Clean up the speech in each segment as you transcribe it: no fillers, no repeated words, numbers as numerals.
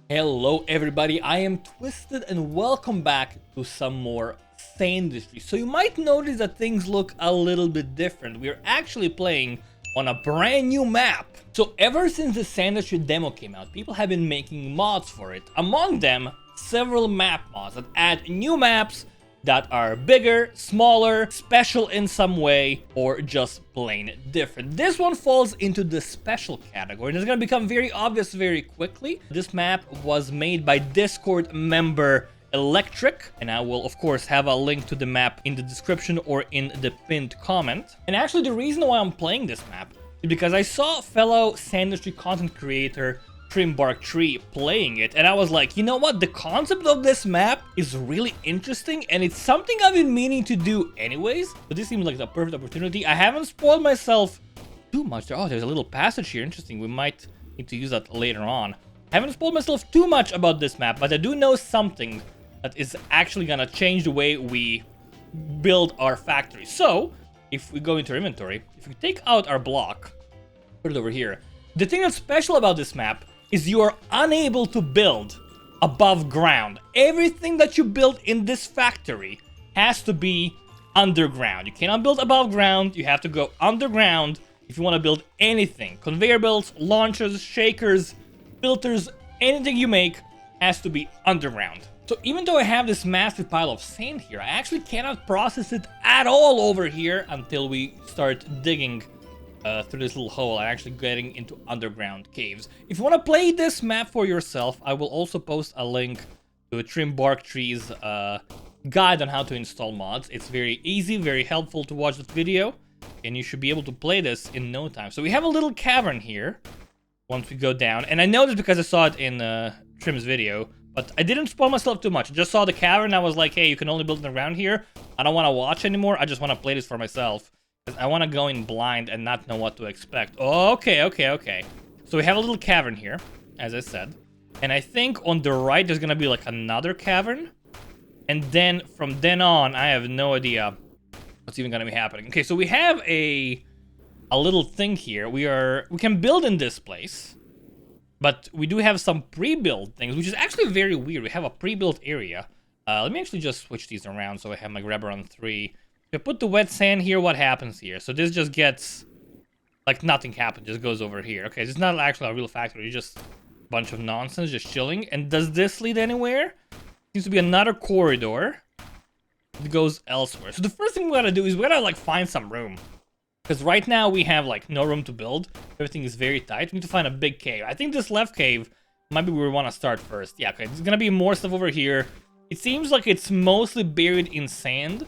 Hello everybody, I am Twisted and welcome back to some more Sandustry. So you might notice that things look a little bit different. We're actually playing on a brand new map. So ever since the Sandustry Demo came out, people have been making mods for it. Among them, several map mods that add new maps that are bigger, smaller, special in some way, or just plain different. This one falls into the special category, and it's gonna become very obvious very quickly. This map was made by Discord member Electric, and I will of course have a link to the map in the description or in the pinned comment. And actually the reason why I'm playing this map is because I saw fellow Sandustry content creator Bark Tree playing it, and I was like, you know what, the concept of this map is really interesting and it's something I've been meaning to do anyways, but this seems like the perfect opportunity. I haven't spoiled myself too much. Oh, there's a little passage here, interesting. We might need to use that later on. I haven't spoiled myself too much about this map, but I do know something that is actually gonna change the way we build our factory. So if we go into our inventory, if we take out our block, put it over here, the thing that's special about this map is you are unable to build above ground. Everything that you build in this factory has to be underground. You cannot build above ground, you have to go underground if you want to build anything. Conveyor belts, launchers, shakers, filters, anything you make has to be underground. So even though I have this massive pile of sand here, I actually cannot process it at all over here until we start digging through this little hole and actually getting into underground caves. If you want to play this map for yourself, I will also post a link to Bark Tree's guide on how to install mods. It's very easy, very helpful to watch the video, and you should be able to play this in no time. So we have a little cavern here once we go down, and I know this because I saw it in Trim's video, but I didn't spoil myself too much. I just saw the cavern, I was like, hey, you can only build it around here. I don't want to watch anymore, I just want to play this for myself. I want to go in blind and not know what to expect. Okay. So we have a little cavern here, as I said. And I think on the right there's going to be like another cavern. And then from then on, I have no idea what's even going to be happening. Okay, so we have a little thing here. We can build in this place. But we do have some pre-built things, which is actually very weird. We have a pre-built area. Let me actually just switch these around so I have my grabber on 3. If I put the wet sand here, what happens here? So this just gets, like, nothing happens, just goes over here. Okay, it's not actually a real factory, it's just a bunch of nonsense, just chilling. And does this lead anywhere? Seems to be another corridor. It goes elsewhere. So the first thing we gotta do is we gotta, like, find some room. Because right now we have, like, no room to build. Everything is very tight. We need to find a big cave. I think this left cave might be where we want to start first. Yeah, okay, there's gonna be more stuff over here. It seems like it's mostly buried in sand.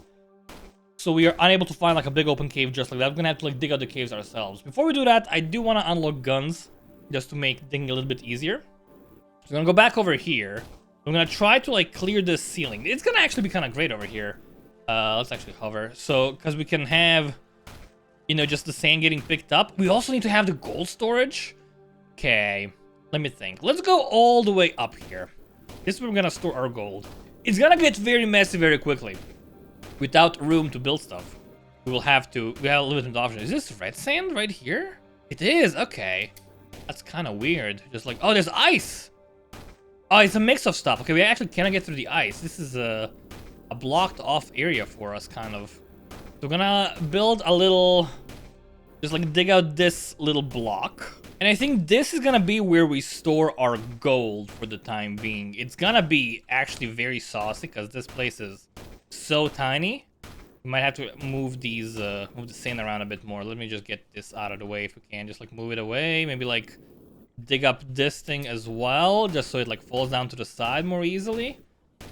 So we are unable to find like a big open cave just like that. We're gonna have to like dig out the caves ourselves. Before we do that, I do want to unlock guns just to make digging a little bit easier. So we're gonna go back over here. I'm gonna try to like clear this ceiling. It's gonna actually be kind of great over here. Let's actually hover. So, because we can have, you know, just the sand getting picked up. We also need to have the gold storage. Okay, let me think. Let's go all the way up here. This is where we're gonna store our gold. It's gonna get very messy very quickly. Without room to build stuff, we have a limited option. Is this red sand right here? It is, okay. That's kind of weird. Just like, oh, there's ice. Oh, it's a mix of stuff. Okay, we actually cannot get through the ice. This is a blocked off area for us, kind of. So we're gonna build a little, just like dig out this little block. And I think this is gonna be where we store our gold for the time being. It's gonna be actually very saucy because this place is so tiny. We might have to move these move the sand around a bit more. Let me just get this out of the way if we can. Just like move it away, maybe like dig up this thing as well, just so it like falls down to the side more easily.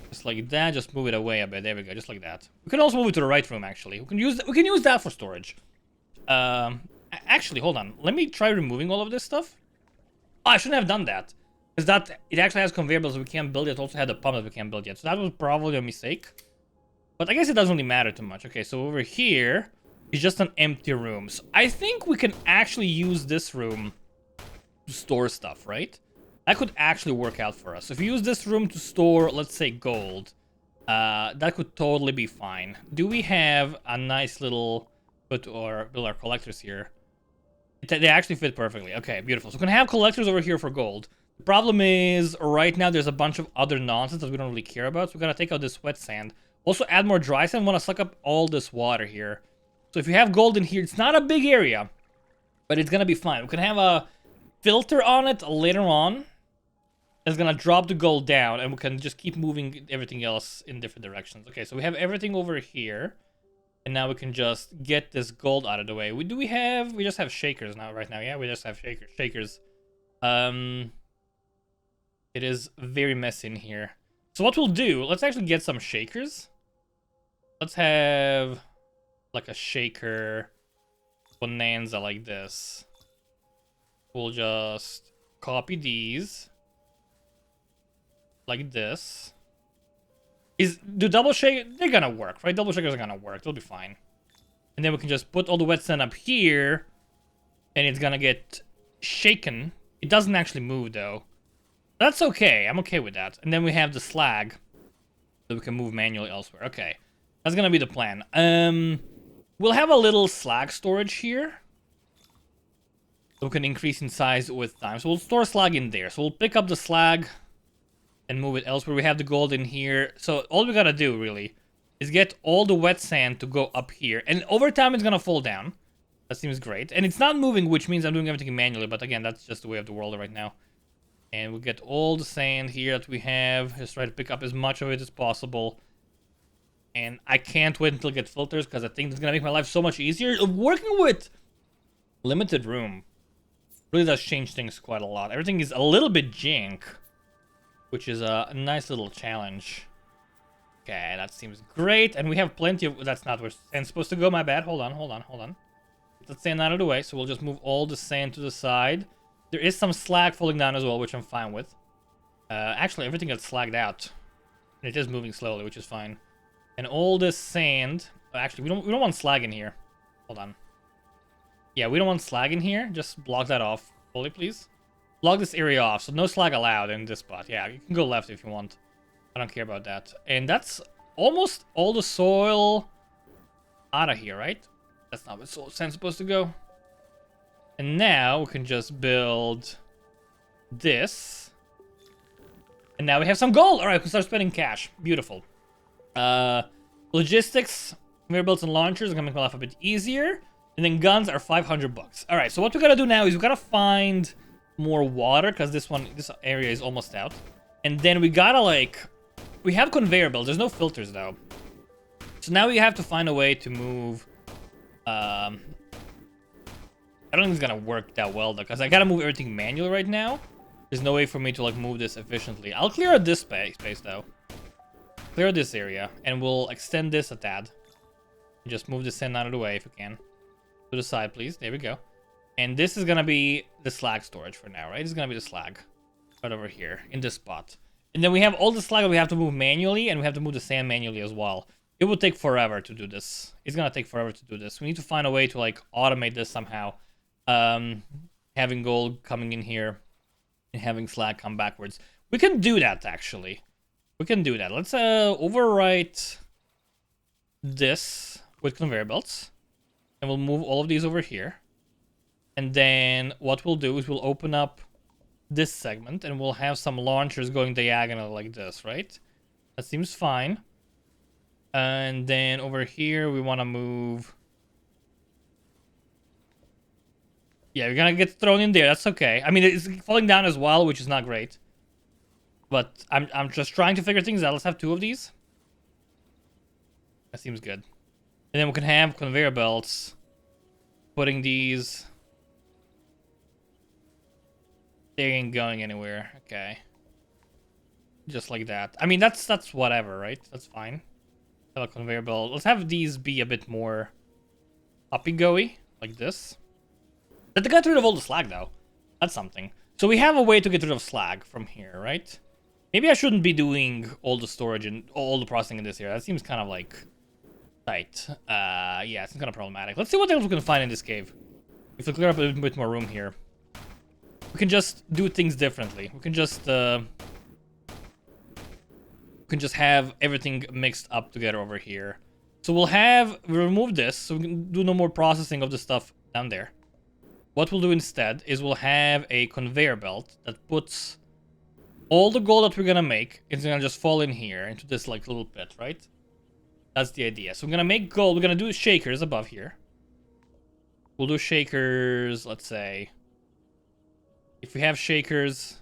Just like that, just move it away a bit. There we go, just like that. We can also move it to the right room actually. We can use that for storage. Actually, hold on, let me try removing all of this stuff. Oh, I shouldn't have done that, because that it actually has conveyor belts that we can't build yet. It also had a pump that we can't build yet, so that was probably a mistake. But I guess it doesn't really matter too much. Okay, so over here is just an empty room. So I think we can actually use this room to store stuff, right? That could actually work out for us. If we use this room to store, let's say, gold, that could totally be fine. Do we have a nice little build our collectors here? They actually fit perfectly. Okay, beautiful. So we can have collectors over here for gold. The problem is, right now, there's a bunch of other nonsense that we don't really care about, so we gotta take out this wet sand. Also, add more dry sand. We wanna suck up all this water here. So if you have gold in here, it's not a big area, but it's gonna be fine. We can have a filter on it later on. It's gonna drop the gold down, and we can just keep moving everything else in different directions. Okay, so we have everything over here. And now we can just get this gold out of the way. We just have shakers now, right now. Yeah, we just have shakers. It is very messy in here. So what we'll do, let's actually get some shakers. Let's have like a shaker bonanza like this. We'll just copy these like this. Do double shake? They're gonna work, right? Double shakers are gonna work. They'll be fine. And then we can just put all the wet sand up here, and it's gonna get shaken. It doesn't actually move though. That's okay. I'm okay with that. And then we have the slag that we can move manually elsewhere. Okay, that's gonna be the plan. We'll have a little slag storage here, so we can increase in size with time. So we'll store slag in there. So we'll pick up the slag and move it elsewhere. We have the gold in here. So all we gotta do, really, is get all the wet sand to go up here. And over time, it's gonna fall down. That seems great. And it's not moving, which means I'm doing everything manually. But again, that's just the way of the world right now. And we'll get all the sand here that we have. Just try to pick up as much of it as possible. And I can't wait until I get filters, because I think it's gonna make my life so much easier. Working with limited room really does change things quite a lot. Everything is a little bit jank, which is a nice little challenge. Okay, that seems great. And we have plenty of... That's not where sand's supposed to go. My bad. Hold on. Let's sand out of the way. So we'll just move all the sand to the side. There is some slag falling down as well, which I'm fine with. Actually, everything got slagged out. And it is moving slowly, which is fine. And all this sand... Actually, we don't want slag in here. Hold on. Yeah, we don't want slag in here. Just block that off. Fully, please. Block this area off, so no slag allowed in this spot. Yeah, you can go left if you want. I don't care about that. And that's almost all the soil out of here, right? That's not where sand's supposed to go. And now we can just build this. And now we have some gold. All right, we can start spending cash. Beautiful. Logistics, conveyor belts and launchers are gonna make my life a bit easier. And then guns are 500 bucks. All right, so what we gotta do now is we gotta find more water, because this area is almost out. And then we gotta, like, we have conveyor belts. There's no filters though, so now we have to find a way to move. I don't think it's gonna work that well though, because I gotta move everything manually right now. There's no way for me to like move this efficiently. I'll clear out this space though. Clear this area, and we'll extend this a tad. Just move the sand out of the way if we can. To the side, please. There we go. And this is gonna be the slag storage for now, right? This is gonna be the slag right over here in this spot. And then we have all the slag that we have to move manually, and we have to move the sand manually as well. It will take forever to do this. It's gonna take forever to do this. We need to find a way to like automate this somehow. Having gold coming in here and having slag come backwards. We can do that actually. We can do that. Let's overwrite this with conveyor belts, and we'll move all of these over here. And then what we'll do is we'll open up this segment, and we'll have some launchers going diagonal like this, right? That seems fine. And then over here, we want to move... Yeah, we're going to get thrown in there. That's okay. I mean, it's falling down as well, which is not great. But I'm just trying to figure things out. Let's have two of these. That seems good. And then we can have conveyor belts putting these... They ain't going anywhere. Okay. Just like that. I mean, that's whatever, right? That's fine. Have a conveyor belt. Let's have these be a bit more uppy-goey, like this. But they got rid of all the slag, though. That's something. So we have a way to get rid of slag from here, right? Maybe I shouldn't be doing all the storage and all the processing in this area. That seems kind of like tight. Yeah, it's kind of problematic. Let's see what else we can find in this cave. If we clear up a bit more room here, we can just do things differently. We can just have everything mixed up together over here. So we'll remove this, so we can do no more processing of the stuff down there. What we'll do instead is we'll have a conveyor belt that puts all the gold that we're gonna make is gonna just fall in here into this like little pit, right? That's the idea. So we're gonna make gold. We're gonna do shakers above here. We'll do shakers, let's say. If we have shakers,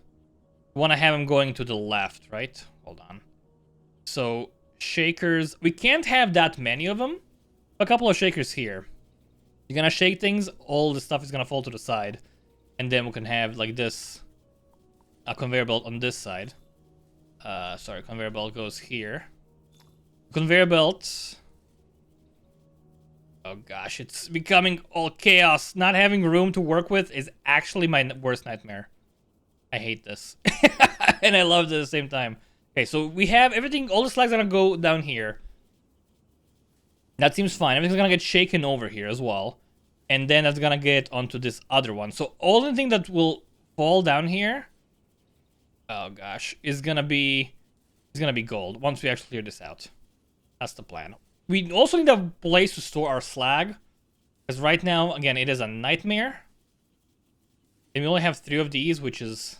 we want to have them going to the left, right? Hold on. So shakers, we can't have that many of them. A couple of shakers here. You're gonna shake things, all the stuff is gonna fall to the side. And then we can have like this, a conveyor belt on this side. Sorry, conveyor belt goes here. Conveyor belt. Oh gosh, it's becoming all chaos. Not having room to work with is actually my worst nightmare. I hate this. And I love it at the same time. Okay, so we have everything, all the slags are gonna go down here. That seems fine. Everything's gonna get shaken over here as well. And then that's gonna get onto this other one. So all the thing that will fall down here, oh gosh, is gonna be gold once we actually clear this out. That's the plan. We also need a place to store our slag. Because right now, again, it is a nightmare. And we only have 3 of these, which is...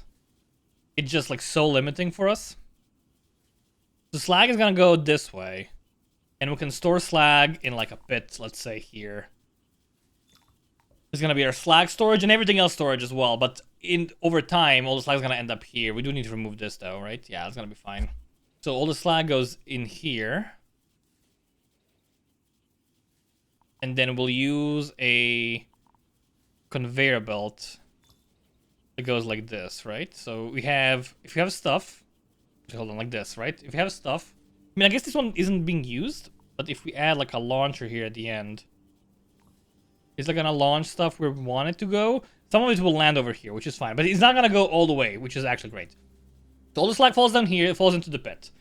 it's just like so limiting for us. The slag is gonna go this way. And we can store slag in like a pit, let's say here. There's gonna be our slag storage and everything else storage as well. But over time, all the slag is gonna end up here. We do need to remove this though, right? Yeah, it's gonna be fine. So all the slag goes in here. And then we'll use a conveyor belt that goes like this, right? So we have, if you have stuff, hold on, like this, right? If you have stuff, I mean, I guess this one isn't being used, but if we add like a launcher here at the end, it's like gonna launch stuff where we want it to go. Some of it will land over here, which is fine, but it's not gonna go all the way, which is actually great. So all the slag falls down here, it falls into the pit.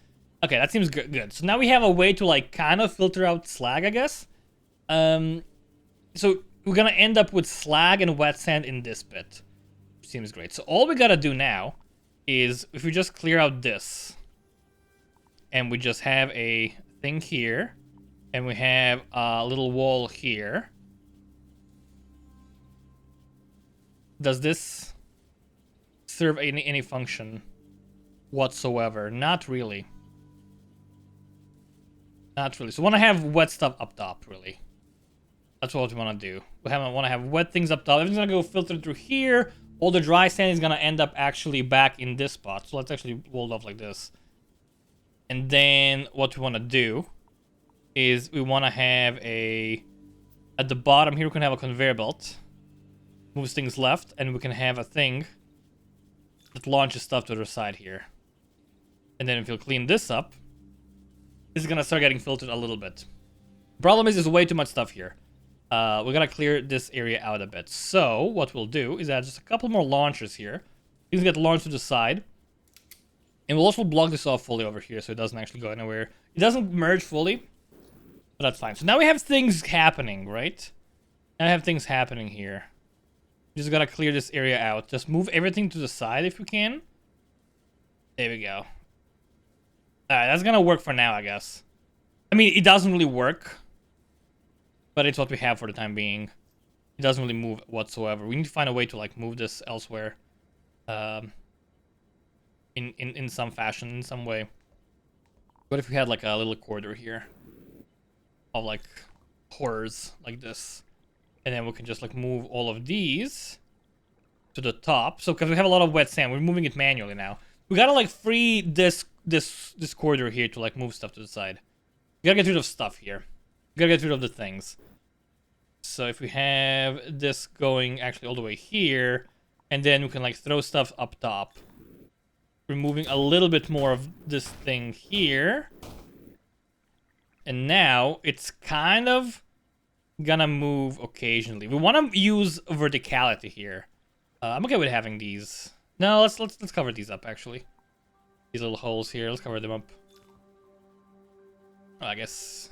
Okay, that seems good. So now we have a way to like kind of filter out slag, I guess. So we're gonna end up with slag and wet sand in this pit. Seems great. So all we gotta do now is if we just clear out this and we just have a thing here and we have a little wall here. Does this serve any function whatsoever? Not really. Not really. So we want to have wet stuff up top, really. That's what we want to do. We want to have wet things up top. Everything's going to go filtered through here. All the dry sand is going to end up actually back in this spot. So let's actually hold up like this. And then what we want to do is we want to have a... at the bottom here, we can have a conveyor belt. Moves things left. And we can have a thing that launches stuff to the side here. And then if you'll clean this up, this is going to start getting filtered a little bit. Problem is, there's way too much stuff here. We're gonna clear this area out a bit. So what we'll do is add just a couple more launchers here. These get launched to the side. And we'll also block this off fully over here so it doesn't actually go anywhere. It doesn't merge fully, but that's fine. So now we have things happening, right? Now I have things happening here. We just gotta clear this area out. Just move everything to the side if we can. There we go. Alright, that's gonna work for now, I guess. I mean, it doesn't really work. But it's what we have for the time being. It doesn't really move whatsoever. We need to find a way to like move this elsewhere. In some fashion, in some way. What if we had like a little corridor here? Of like horrors like this. And then we can just like move all of these to the top. So because we have a lot of wet sand, we're moving it manually now. We gotta like free this corridor here to like move stuff to the side. We gotta get rid of stuff here. We gotta get rid of the things. So if we have this going actually all the way here, and then we can like throw stuff up top. Removing a little bit more of this thing here. And now it's kind of gonna move occasionally. We want to use verticality here. I'm okay with having these. No, let's cover these up actually. These little holes here, let's cover them up. Oh, I guess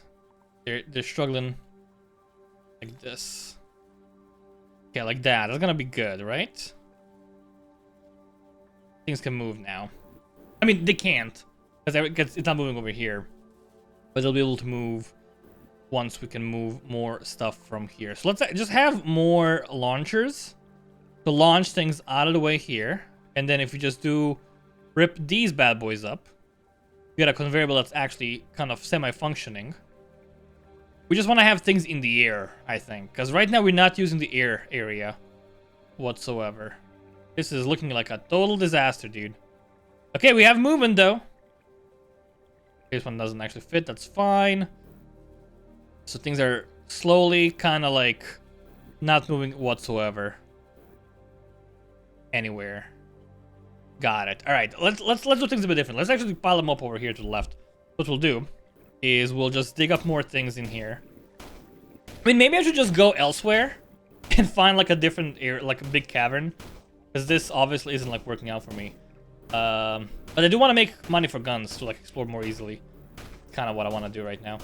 they're struggling like this. Okay, like that. That's gonna be good, right? Things can move now. I mean, they can't because it's not moving over here, but they'll be able to move once we can move more stuff from here. So let's just have more launchers to launch things out of the way here, and then if we just do Rip these bad boys up. We got a conveyor belt that's actually kind of semi-functioning. We just want to have things in the air, I think. Because right now we're not using the air area whatsoever. This is looking like a total disaster, dude. Okay, we have movement, though. This one doesn't actually fit. That's fine. So things are slowly kind of like not moving whatsoever. Anywhere. Got it. All right, let's do things a bit different. Let's actually pile them up over here to the left. What we'll do is we'll just dig up more things in here. I mean, maybe I should just go elsewhere and find like a different area, like a big cavern, because this obviously isn't like working out for me. But I do want to make money for guns to like explore more easily. Kind of what I want to do right now.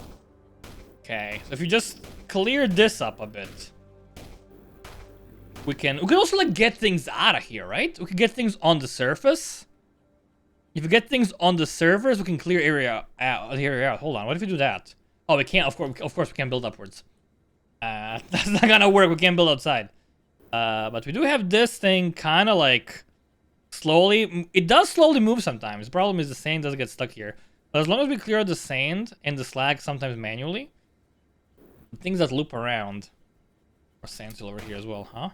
Okay, so if you just clear this up a bit, we can also like get things out of here, right? We can get things on the surface. If we get things on the surface, we can clear area out. Hold on, what if we do that? Oh, we can't. Of course, we can't build upwards. That's not gonna work. We can't build outside. But we do have this thing kind of like slowly. It does slowly move sometimes. The problem is the sand doesn't get stuck here. But as long as we clear the sand and the slag sometimes manually, things that loop around, or sand still over here as well, huh?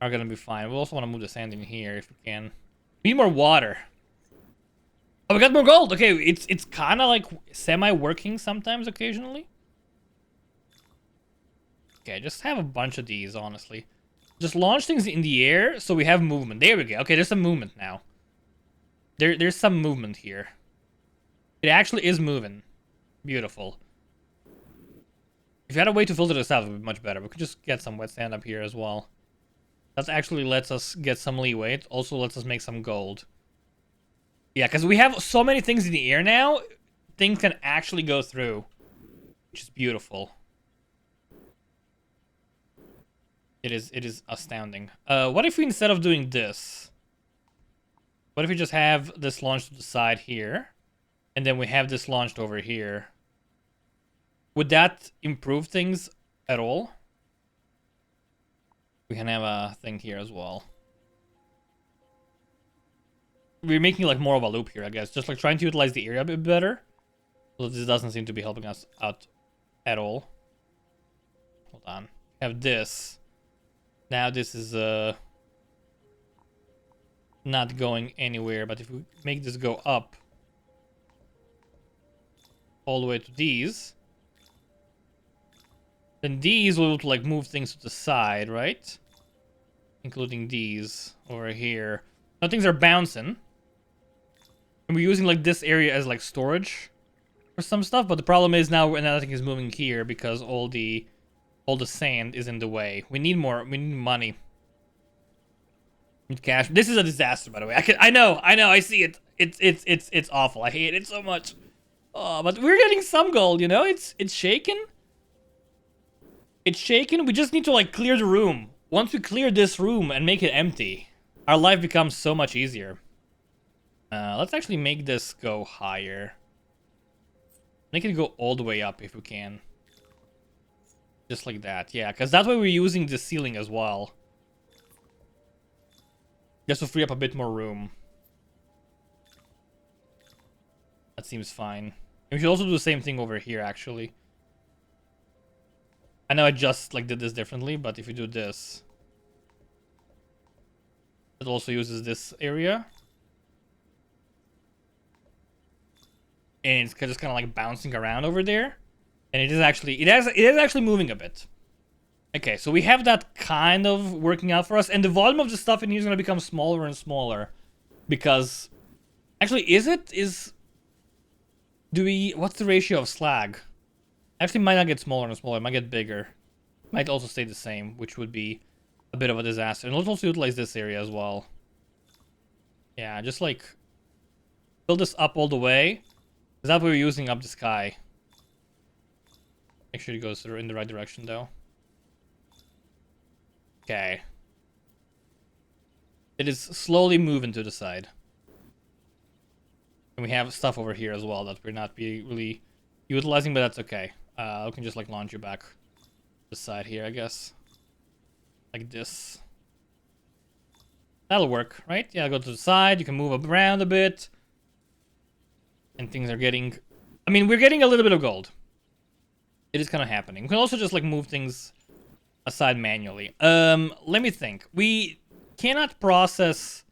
Are gonna be fine. We also want to move the sand in here if we can. We need more water. Oh, we got more gold. Okay, it's kind of like semi-working sometimes, occasionally. Okay, just have a bunch of these, honestly. Just launch things in the air so we have movement. There we go. Okay, there's some movement now. There's some movement here. It actually is moving. Beautiful. If you had a way to filter this out, it would be much better. We could just get some wet sand up here as well. That actually lets us get some leeway. It also lets us make some gold. Yeah, because we have so many things in the air now, things can actually go through, which is beautiful. It is astounding. What if we, instead of doing this, what if we just have this launched to the side here, and then we have this launched over here? Would that improve things at all? We can have a thing here as well. We're making like more of a loop here, I guess. Just like trying to utilize the area a bit better. So this doesn't seem to be helping us out at all. Hold on. Have this. Now this is not going anywhere, but if we make this go up all the way to these, then these will like move things to the side, right? Including these over here. Now things are bouncing. And we're using like this area as like storage for some stuff, but the problem is now nothing is moving here because all the sand is in the way. We need more. We need money. We need cash. This is a disaster, by the way. I know. I see it. It's awful. I hate it so much. Oh, but we're getting some gold. You know, it's shaking. It's shaking. We just need to like clear the room. Once we clear this room and make it empty, our life becomes so much easier. Let's actually make this go higher. Make it go all the way up if we can. Just like that, yeah, because that way we're using the ceiling as well. Just to free up a bit more room. That seems fine. And we should also do the same thing over here, actually. I know I just like did this differently, but if you do this, it also uses this area. And it's just kind of like bouncing around over there. And it is actually moving a bit. Okay, so we have that kind of working out for us. And the volume of the stuff in here is going to become smaller and smaller. Because, actually, what's the ratio of slag? Actually, might not get smaller and smaller. It might get bigger. Might also stay the same, which would be a bit of a disaster. And let's also utilize this area as well. Yeah, just like build this up all the way. Because that way we're using up the sky. Make sure it goes through in the right direction, though. Okay. It is slowly moving to the side. And we have stuff over here as well that we're not really utilizing, but that's okay. We can just like launch you back to the side here, I guess. Like this. That'll work, right? Yeah, go to the side. You can move around a bit. And things are getting... I mean, we're getting a little bit of gold. It is kind of happening. We can also just, like, move things aside manually. Let me think. We cannot process...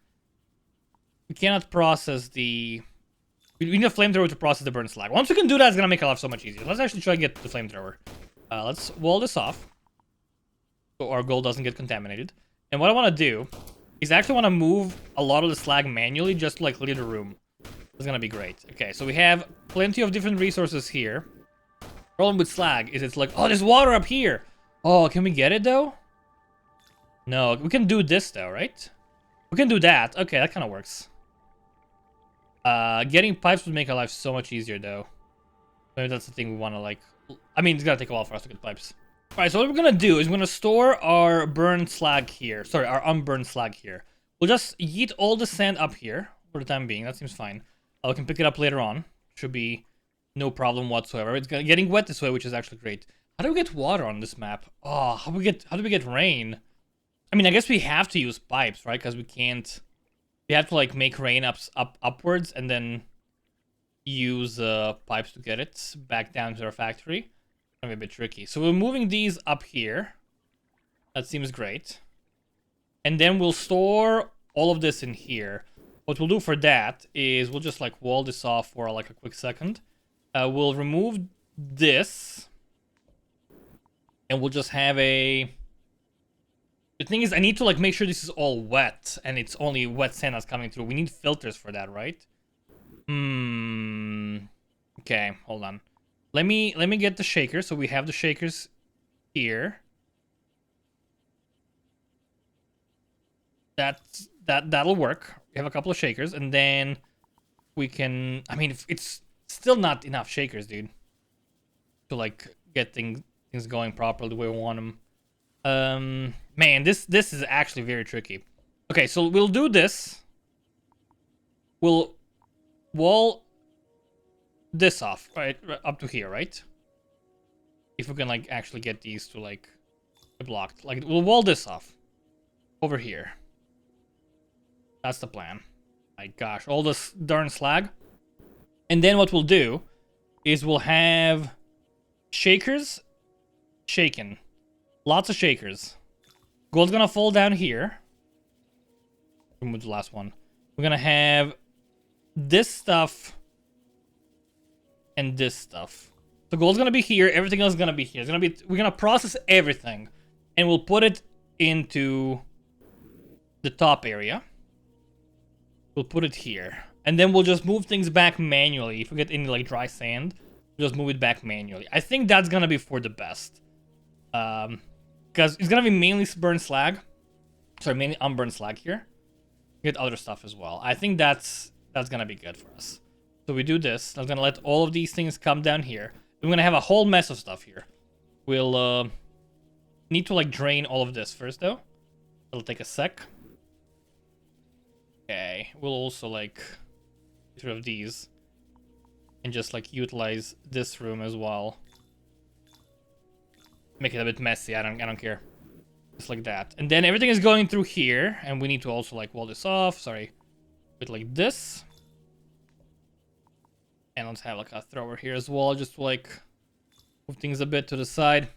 We cannot process the... We need a flamethrower to process the burn slag. Once we can do that, it's going to make our life so much easier. Let's actually try to get the flamethrower. Let's wall this off. So our gold doesn't get contaminated. And what I want to do is I actually want to move a lot of the slag manually just to, like, clear the room. It's going to be great. Okay, so we have plenty of different resources here. Problem with slag is it's like, oh, there's water up here. Oh, can we get it, though? No, we can do this, though, right? We can do that. Okay, that kind of works. Getting pipes would make our life so much easier, though. Maybe that's the thing we want to, like... I mean, it's gonna take a while for us to get pipes. Alright, so what we're gonna do is we're gonna store our burned slag here. Sorry, our unburned slag here. We'll just yeet all the sand up here for the time being. That seems fine. We can pick it up later on. Should be no problem whatsoever. It's getting wet this way, which is actually great. How do we get water on this map? Oh, how do we get rain? I mean, I guess we have to use pipes, right? Because we can't... We have to, like, make rain upwards and then use pipes to get it back down to our factory. It's gonna be a bit tricky. So we're moving these up here. That seems great. And then we'll store all of this in here. What we'll do for that is we'll just, like, wall this off for, like, a quick second. We'll remove this. And we'll just have a... The thing is, I need to, like, make sure this is all wet, and it's only wet sand that's coming through. We need filters for that, right? Okay, hold on. Let me get the shakers. So we have the shakers here. That'll work. We have a couple of shakers, and then we can... I mean, it's still not enough shakers, dude, to, like, get things going properly the way we want them. Man, this is actually very tricky. Okay, so we'll do this. We'll wall this off, right, up to here, right? If we can, like, actually get these to, like, be blocked. Like, we'll wall this off over here. That's the plan. My gosh, all this darn slag. And then what we'll do is we'll have shakers shaken. Lots of shakers. Gold's gonna fall down here. Remove the last one. We're gonna have this stuff and this stuff. So gold's gonna be here. Everything else is gonna be here. It's gonna be. We're gonna process everything, and we'll put it into the top area. We'll put it here, and then we'll just move things back manually. If we get any, like, dry sand, we'll just move it back manually. I think that's gonna be for the best. Because it's gonna be mainly burned slag. Sorry, mainly unburned slag here. Get other stuff as well. I think that's gonna be good for us. So we do this. I'm gonna let all of these things come down here. We're gonna have a whole mess of stuff here. We'll need to, like, drain all of this first, though. It'll take a sec. Okay, we'll also, like, get rid of these and just, like, utilize this room as well. Make it a bit messy. I don't care. Just like that. And then everything is going through here, and we need to also, like, wall this off. Sorry. Bit like this. And let's have, like, a thrower here as well, just to, like, move things a bit to the side.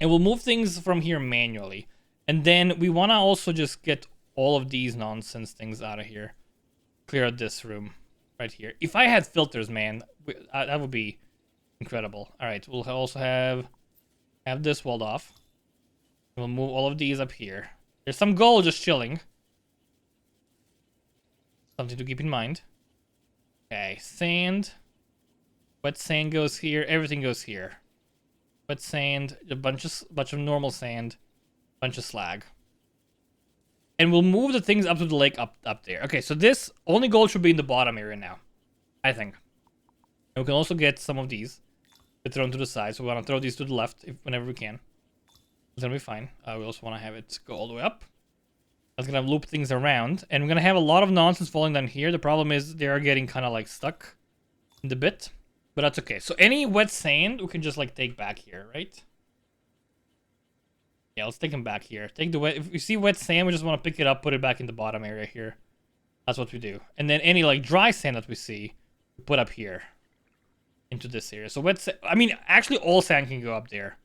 And we'll move things from here manually. And then we want to also just get all of these nonsense things out of here. Clear out this room right here. If I had filters, man, that would be incredible. All right, we'll also have this walled off. We'll move all of these up here. There's some gold just chilling. Something to keep in mind. Okay, sand. Wet sand goes here. Everything goes here. Wet sand, a bunch of normal sand, bunch of slag. And we'll move the things up to the lake up there. Okay, so this only gold should be in the bottom area now, I think. And we can also get some of these thrown to the side. So we want to throw these to the left whenever we can. It's gonna be fine. We also want to have it go all the way up. That's gonna loop things around, and we're gonna have a lot of nonsense falling down here. The problem is they are getting kind of, like, stuck in the bit, but that's okay. So any wet sand we can just, like, take back here, right? Yeah, let's take them back here. Take the wet. If you see wet sand, we just want to pick it up, put it back in the bottom area here. That's what we do. And then any like dry sand that we see, we put up here into this area. So wet sand, I mean, actually all sand can go up there.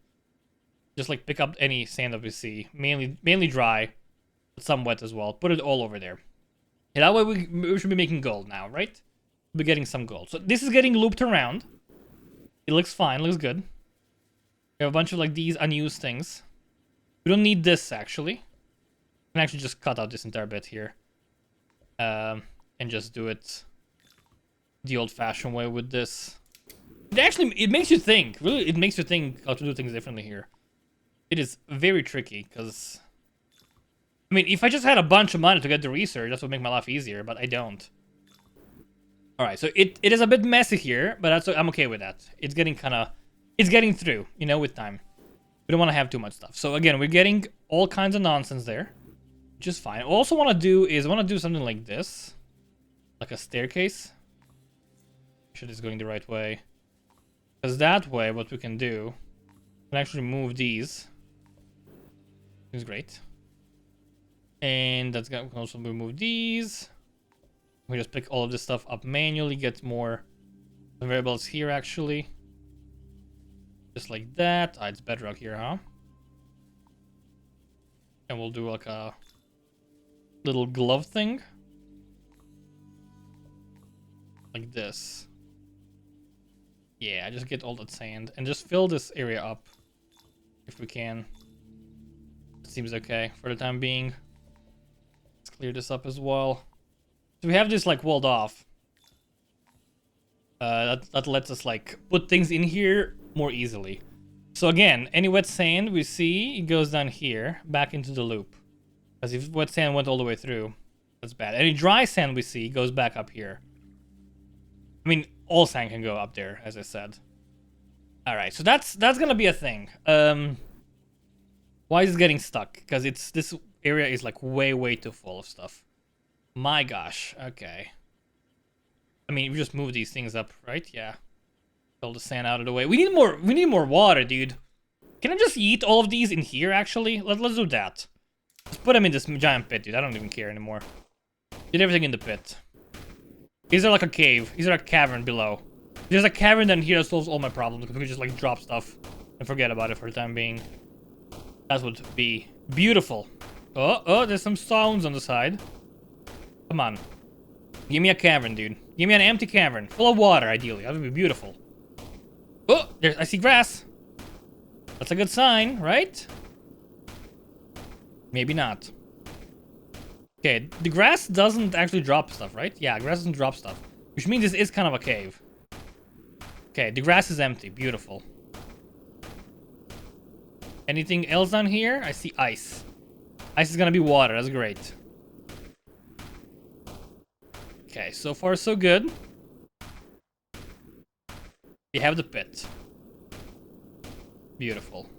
Just like pick up any sand that we see, mainly dry, but some wet as well. Put it all over there. And that way we should be making gold now, right? We're getting some gold. So this is getting looped around. It looks fine, looks good. We have a bunch of like these unused things. We don't need this actually. We can actually just cut out this entire bit here. And just do it the old-fashioned way with this. It makes you think. Really, it makes you think how to do things differently here. It is very tricky, because... I mean, if I just had a bunch of money to get the research, that would make my life easier, but I don't. Alright, so it is a bit messy here, but I'm okay with that. It's getting it's getting through, you know, with time. We don't want to have too much stuff. So again, we're getting all kinds of nonsense there. Which is fine. What I also want to do is something like this. Like a staircase. Make sure this is going the right way. Because that way, what we can do... We can actually move these. Seems great. And that's going to also remove these. We just pick all of this stuff up manually. Get more variables here, actually. Just like that. Ah, it's bedrock here, huh? And we'll do like a little glove thing. Like this. Yeah, just get all that sand. And just fill this area up. If we can. It seems okay for the time being. Let's clear this up as well. So we have this like walled off. That lets us like put things in here more easily. So again, any wet sand we see, it goes down here, back into the loop. Because if wet sand went all the way through, that's bad. Any dry sand we see goes back up here. I mean, all sand can go up there, as I said. Alright, so that's gonna be a thing. Why is it getting stuck? Because this area is like way too full of stuff. My gosh, okay. I mean, we just move these things up, right? Yeah. Pull the sand out of the way. We need more water, dude. Can I just eat all of these in here, actually? Let's do that. Let's put them in this giant pit, dude. I don't even care anymore. Get everything in the pit. Is there like a cave? Is there a cavern below? If there's a cavern down here that solves all my problems, because we can just like drop stuff and forget about it for the time being. That would be beautiful. Oh, there's some stones on the side. Come on. Give me a cavern, dude. Give me an empty cavern. Full of water, ideally. That would be beautiful. Oh, I see grass. That's a good sign, right? Maybe not. Okay, the grass doesn't actually drop stuff, right? Yeah, grass doesn't drop stuff. Which means this is kind of a cave. Okay, the grass is empty. Beautiful. Anything else down here? I see ice. Ice is gonna be water. That's great. Okay, so far so good. We have the pit. Beautiful.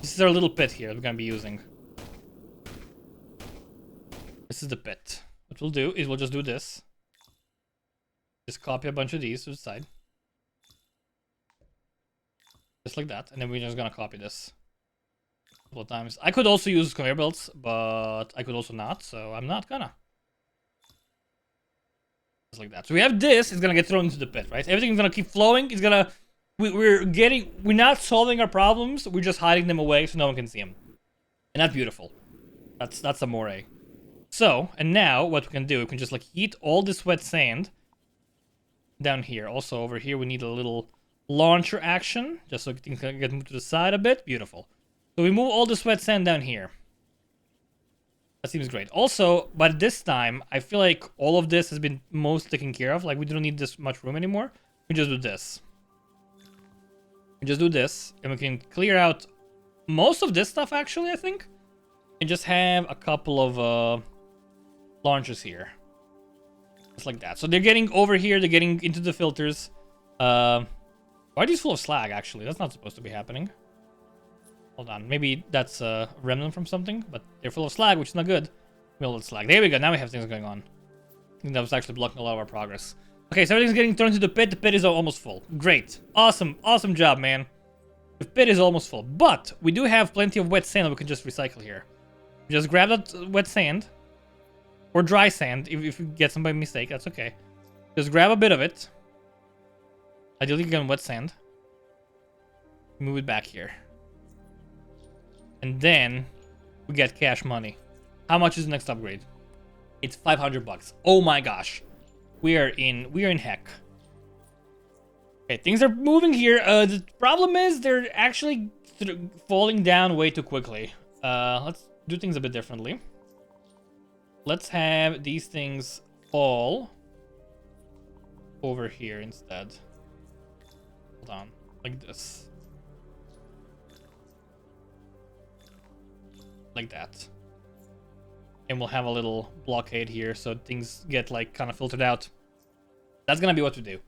This is our little pit here that we're gonna be using. This is the pit. What we'll do is we'll just do this. Just copy a bunch of these to the side. Just like that. And then we're just gonna copy this a couple of times. I could also use conveyor belts, but I could also not, so I'm not gonna. Just like that. So we have this, it's gonna get thrown into the pit, right? Everything's gonna keep flowing. It's gonna... We're not solving our problems, we're just hiding them away so no one can see them. And that's beautiful. That's amore. So, and now what we can do, we can just like heat all this wet sand down here. Also over here we need a little launcher action, just so things can get moved to the side a bit. Beautiful. So we move all this wet sand down here. That seems great. Also, by this time, I feel like all of this has been most taken care of. Like, we don't need this much room anymore. We just do this. We just do this, and we can clear out most of this stuff, actually, I think. And just have a couple of launchers here. Just like that. So they're getting over here, they're getting into the filters. Why are these full of slag, actually? That's not supposed to be happening. Hold on, maybe that's a remnant from something, but they're full of slag, which is not good. Milled slag. There we go, now we have things going on. I think that was actually blocking a lot of our progress. Okay, so everything's getting thrown into the pit. The pit is almost full. Great. Awesome. Awesome job, man. The pit is almost full, but we do have plenty of wet sand that we can just recycle here. Just grab that wet sand. Or dry sand, if you get some by mistake, that's okay. Just grab a bit of it. Ideally, again, wet sand. Move it back here. And then we get cash money. How much is the next upgrade? It's 500 bucks. Oh my gosh. We are in heck. Okay, things are moving here. The problem is they're actually falling down way too quickly. Let's do things a bit differently. Let's have these things fall over here instead. Hold on, like this. Like that. And we'll have a little blockade here so things get like kind of filtered out. That's gonna be what we do.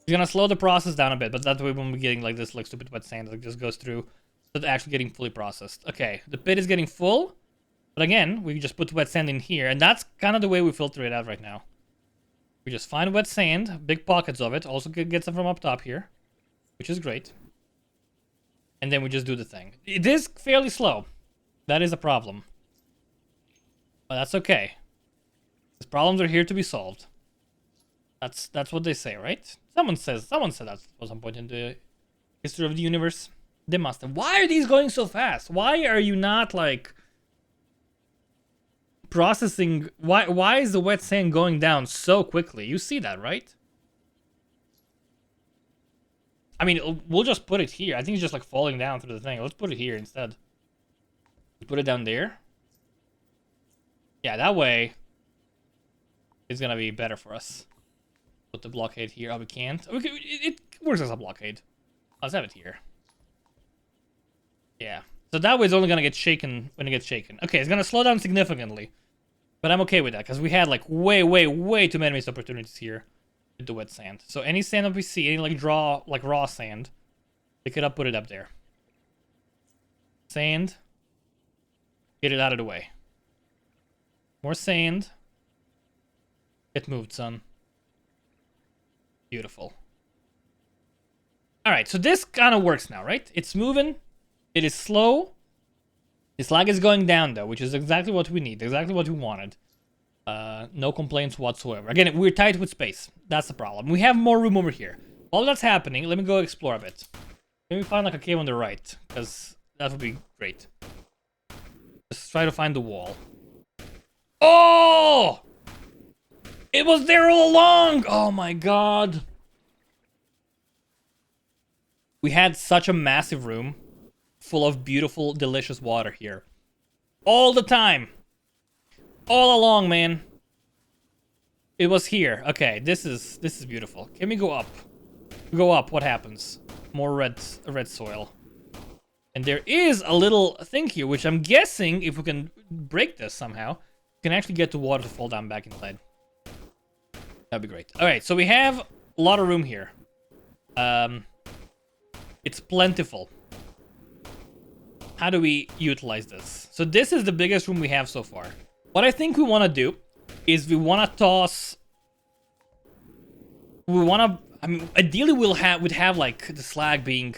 We're gonna slow the process down a bit, but that way when we're getting like this like stupid wet sand that just goes through, so it's actually getting fully processed. Okay, the pit is getting full. But again, we just put wet sand in here, and that's kind of the way we filter it out right now. We just find wet sand, big pockets of it, also get some from up top here, which is great. And then we just do the thing. It is fairly slow. That is a problem. But that's okay. These problems are here to be solved. That's what they say, right? Someone said that at some point in the history of the universe. They must have. Why are these going so fast? Why are you not like processing? Why is the wet sand going down so quickly? You see that, right? I mean, we'll just put it here. I think it's just like falling down through the thing. Let's put it here instead. Put it down there. Yeah, that way it's gonna be better for us. Put the blockade here. Oh, we can't. It works as a blockade. Let's have it here. Yeah. So that way it's only gonna get shaken when it gets shaken. Okay, it's gonna slow down significantly. But I'm okay with that, because we had like way too many missed opportunities here with the wet sand. So any sand that we see, any like raw sand, pick it up, put it up there. Sand. Get it out of the way. More sand. Get moved, son. Beautiful. Alright, so this kind of works now, right? It's moving. It is slow. This lag is going down, though, which is exactly what we need. Exactly what we wanted. No complaints whatsoever. Again, we're tight with space. That's the problem. We have more room over here. While that's happening, let me go explore a bit. Let me find like a cave on the right, because that would be great. Just try to find the wall. Oh! It was there all along! Oh my god. We had such a massive room full of beautiful, delicious water here. All the time. All along, man. It was here. Okay, this is beautiful. Can we go up? We go up, what happens? More red soil. And there is a little thing here, which I'm guessing if we can break this somehow, we can actually get the water to fall down back inside. That'd be great. Alright, so we have a lot of room here. It's plentiful. How do we utilize this? So this is the biggest room we have so far. What I think we want to do is we want to toss... We want to... I mean, ideally we'd have like the slag being...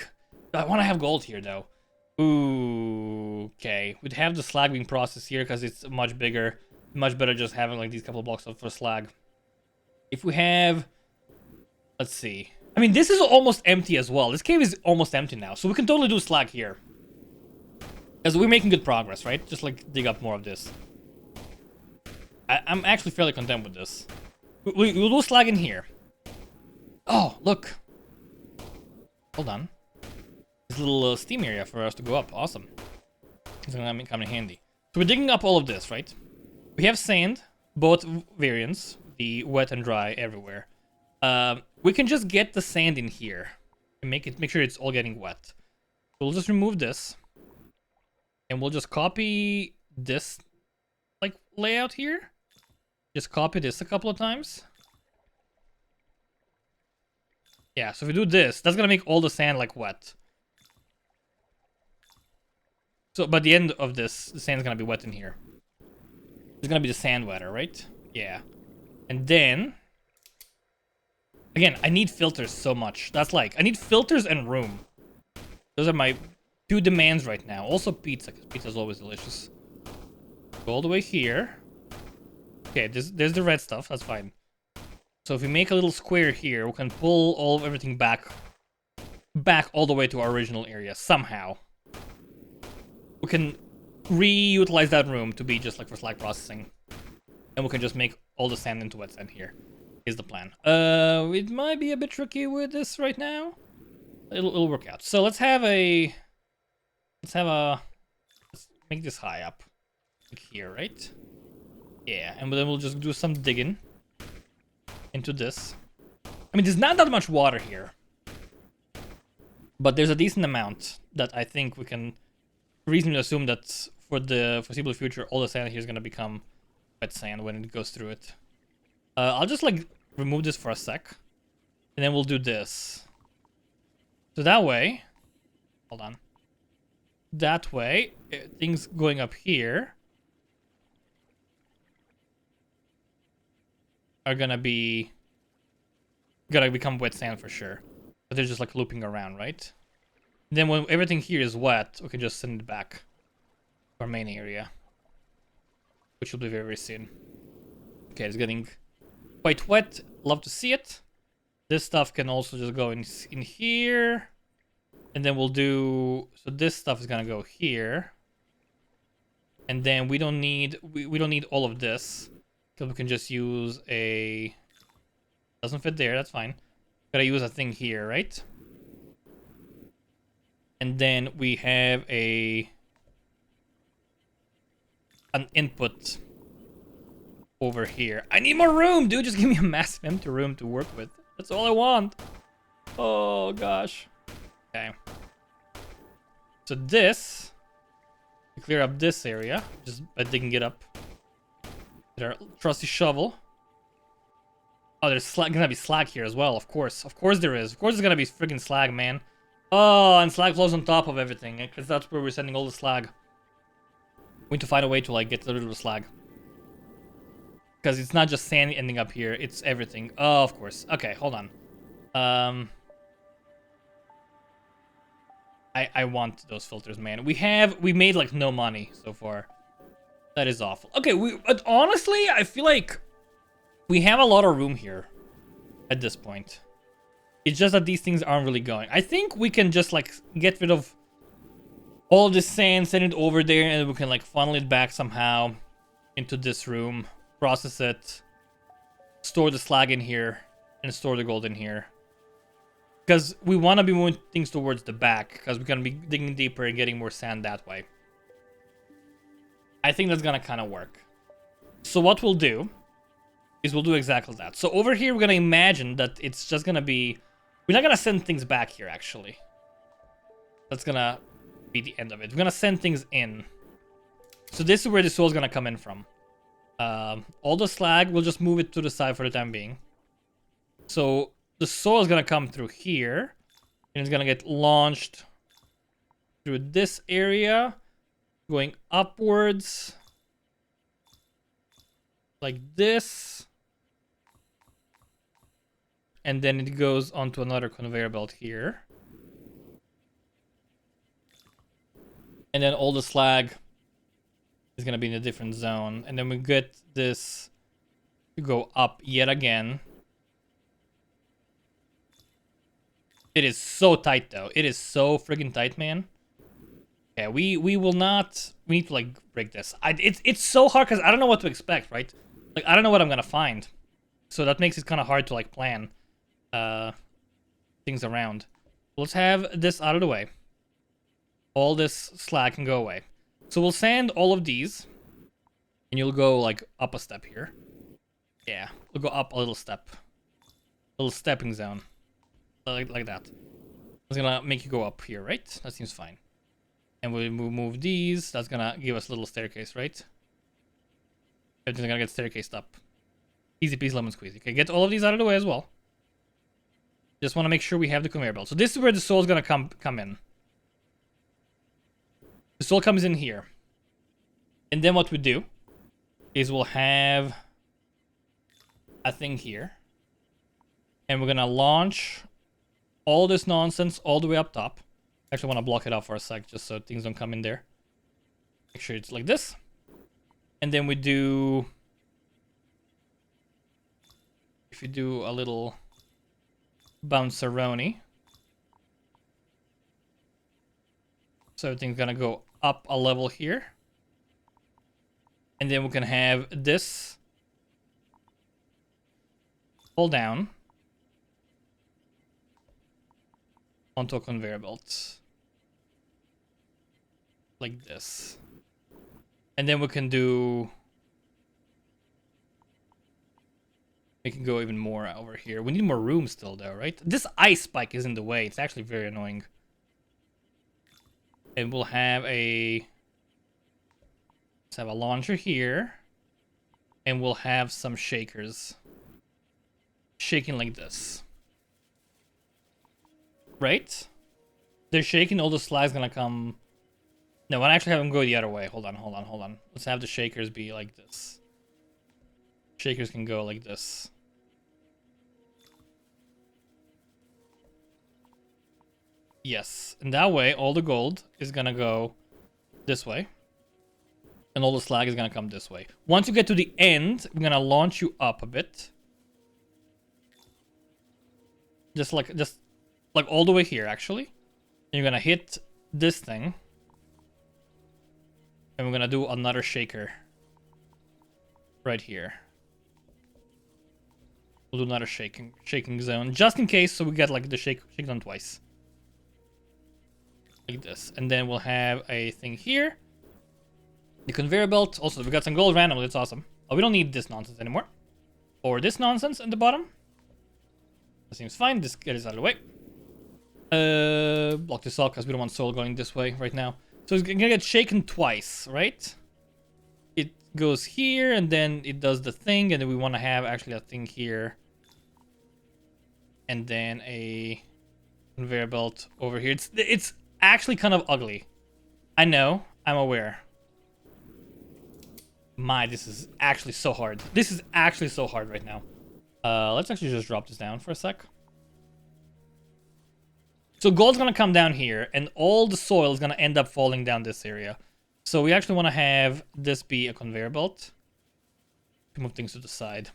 I want to have gold here though. Ooh, okay. We'd have the slag being processed here because it's much bigger. Much better just having like these couple of blocks for slag. If we have... Let's see. I mean, this is almost empty as well. This cave is almost empty now. So we can totally do slag here. Because we're making good progress, right? Just like dig up more of this. I'm actually fairly content with this. We'll do slag in here. Oh, look. Hold on. This little steam area for us to go up. Awesome. It's gonna come in handy. So we're digging up all of this, right? We have sand, both variants, the wet and dry everywhere. We can just get the sand in here and make sure it's all getting wet. So we'll just remove this, and we'll just copy this like layout here. Just copy this a couple of times. Yeah, so if we do this, that's gonna make all the sand like wet. So by the end of this, the sand's gonna be wet in here. It's gonna be the sand wetter, right? Yeah. And then... Again, I need filters so much. That's like... I need filters and room. Those are my 2 demands right now. Also pizza, because pizza is always delicious. Go all the way here. Okay, there's the red stuff. That's fine. So if we make a little square here, we can pull all of everything back all the way to our original area somehow. We can reutilize that room to be just like for slag processing. And we can just make all the sand into wet sand here. Is the plan. It might be a bit tricky with this right now. It'll work out. So let's make this high up. Like here, right? Yeah, and then we'll just do some digging into this. I mean, there's not that much water here. But there's a decent amount that I think we can reasonably assume that for the foreseeable future, all the sand here is going to become wet sand when it goes through it. I'll just like remove this for a sec. And then we'll do this. So that way, hold on. That way, things going up here are gonna become wet sand for sure. But they're just like looping around, right? And then when everything here is wet, we can just send it back to our main area, which will be very, very soon. Okay, it's getting quite wet. Love to see it. This stuff can also just go in here. And then we'll do... So this stuff is gonna go here. And then we don't need all of this. Because we can just use a... Doesn't fit there, that's fine. Gotta use a thing here, right? And then we have an input over here. I need more room, dude. Just give me a massive empty room to work with. That's all I want. Oh, gosh. Okay. So this, we clear up this area just by digging it up with our trusty shovel. Oh, there's gonna be slag here as well, of course. Of course there is. Of course there's gonna be freaking slag, man. Oh, and slag flows on top of everything, because that's where we're sending all the slag. We need to find a way to like get rid of the slag. Because it's not just sand ending up here, it's everything. Oh, of course. Okay, hold on. I want those filters, man. We made like no money so far. That is awful. Okay, but honestly, I feel like we have a lot of room here at this point. It's just that these things aren't really going. I think we can just like get rid of all this sand, send it over there, and we can like funnel it back somehow into this room, process it, store the slag in here, and store the gold in here. Because we want to be moving things towards the back, because we're going to be digging deeper and getting more sand that way. I think that's going to kind of work. So what we'll do is we'll do exactly that. So over here, we're going to imagine that it's just going to be... We're not going to send things back here, actually. That's going to be the end of it. We're going to send things in. So this is where the soil is going to come in from. All the slag, we'll just move it to the side for the time being. So the soil is going to come through here. And it's going to get launched through this area. Going upwards. Like this. And then it goes onto another conveyor belt here. And then all the slag is going to be in a different zone. And then we get this to go up yet again. It is so tight, though. It is so friggin' tight, man. Yeah, we will not... We need to, like, break this. It's so hard because I don't know what to expect, right? Like, I don't know what I'm going to find. So that makes it kind of hard to, like, plan things around. Let's have this out of the way. All this slag can go away. So we'll sand all of these. And you'll go, like, up a step here. Yeah, we'll go up a little step. A little stepping zone. Like that. It's gonna make you go up here, right? That seems fine. And we'll move these. That's gonna give us a little staircase, right? Everything's gonna get staircased up. Easy peasy lemon squeezy. Okay, get all of these out of the way as well. Just want to make sure we have the conveyor belt. So this is where the soil's gonna come in. The soil comes in here. And then what we do is we'll have a thing here. And we're gonna launch all this nonsense all the way up top. Actually want to block it off for a sec just so things don't come in there. Make sure it's like this. And then we do... If you do a little bounceroni. So everything's gonna go up a level here. And then we can have this fall down onto a conveyor belt. Like this. And then we can do... We can go even more over here. We need more room still though, right? This ice spike is in the way. It's actually very annoying. And we'll have a... Let's have a launcher here. And we'll have some shakers. Shaking like this. Right? They're shaking, all the slag's gonna come... No, I actually have them go the other way. Hold on. Let's have the shakers be like this. Shakers can go like this. Yes, and that way all the gold is gonna go this way. And all the slag is gonna come this way. Once you get to the end, I'm gonna launch you up a bit. Just like all the way here, actually. And you're gonna hit this thing. And we're gonna do another shaker. Right here. We'll do another shaking zone. Just in case, so we get like the shake done twice. Like this. And then we'll have a thing here. The conveyor belt. Also, we got some gold randomly. It's awesome. Oh, we don't need this nonsense anymore. Or this nonsense in the bottom. That seems fine. Just get this out of the way. Block this off because we don't want soil going this way right now. So it's gonna get shaken twice, right? It goes here and then it does the thing, and then we want to have actually a thing here. And then a conveyor belt over here. It's actually kind of ugly. I know. I'm aware. This is actually so hard. This is actually so hard right now. Let's actually just drop this down for a sec. So gold's gonna come down here, and all the soil is gonna end up falling down this area. So we actually want to have this be a conveyor belt. To move things to the side.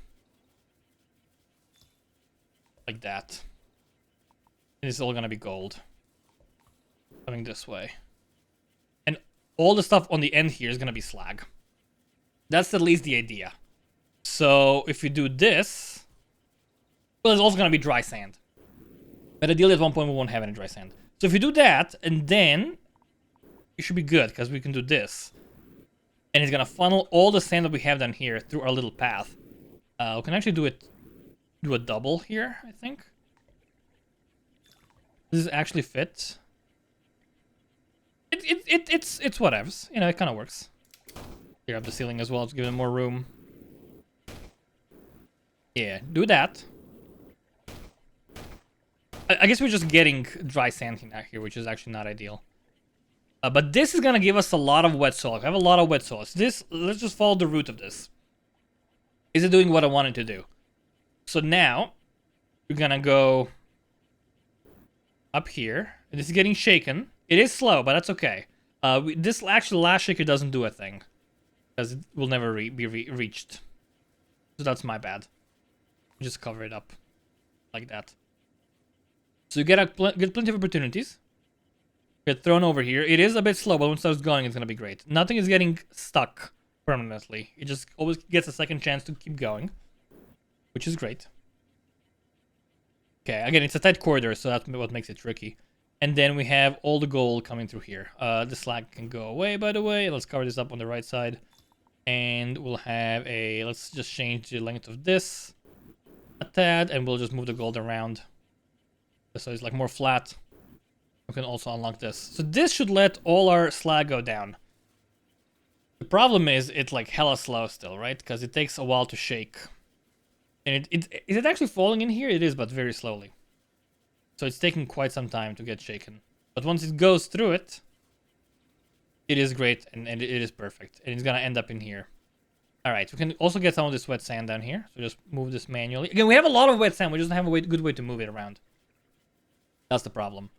Like that. And it's all gonna be gold. Coming this way. And all the stuff on the end here is gonna be slag. That's at least the idea. So if you do this, well, it's also gonna be dry sand. But ideally at one point we won't have any dry sand. So if you do that, and then it should be good, because we can do this. And it's gonna funnel all the sand that we have down here through our little path. We can actually do a double here, I think. Does this actually fit? It's whatevs. You know, it kind of works. Clear up the ceiling as well to give it more room. Yeah, do that. I guess we're just getting dry sand here, which is actually not ideal. But this is gonna give us a lot of wet soil. I have a lot of wet soil. So let's just follow the root of this. Is it doing what I want it to do? So now we're gonna go up here. This is getting shaken. It is slow, but that's okay. This actually last shaker doesn't do a thing, because it will never be reached. So that's my bad. Just cover it up like that. So you get plenty of opportunities. Get thrown over here. It is a bit slow, but once it starts going, it's gonna be great. Nothing is getting stuck permanently. It just always gets a second chance to keep going, which is great. Okay, again, it's a tight corridor, so that's what makes it tricky. And then we have all the gold coming through here. The slag can go away, by the way. Let's cover this up on the right side. And we'll have a... Let's just change the length of this a tad, and we'll just move the gold around. So it's like more flat. We can also unlock this. So this should let all our slag go down. The problem is it's like hella slow still, right? Because it takes a while to shake. And is it actually falling in here? It is, but very slowly. So it's taking quite some time to get shaken. But once it goes through it, it is great and it is perfect. And it's gonna end up in here. Alright, we can also get some of this wet sand down here. So just move this manually. Again, we have a lot of wet sand. We just don't have a good way to move it around. That's the problem.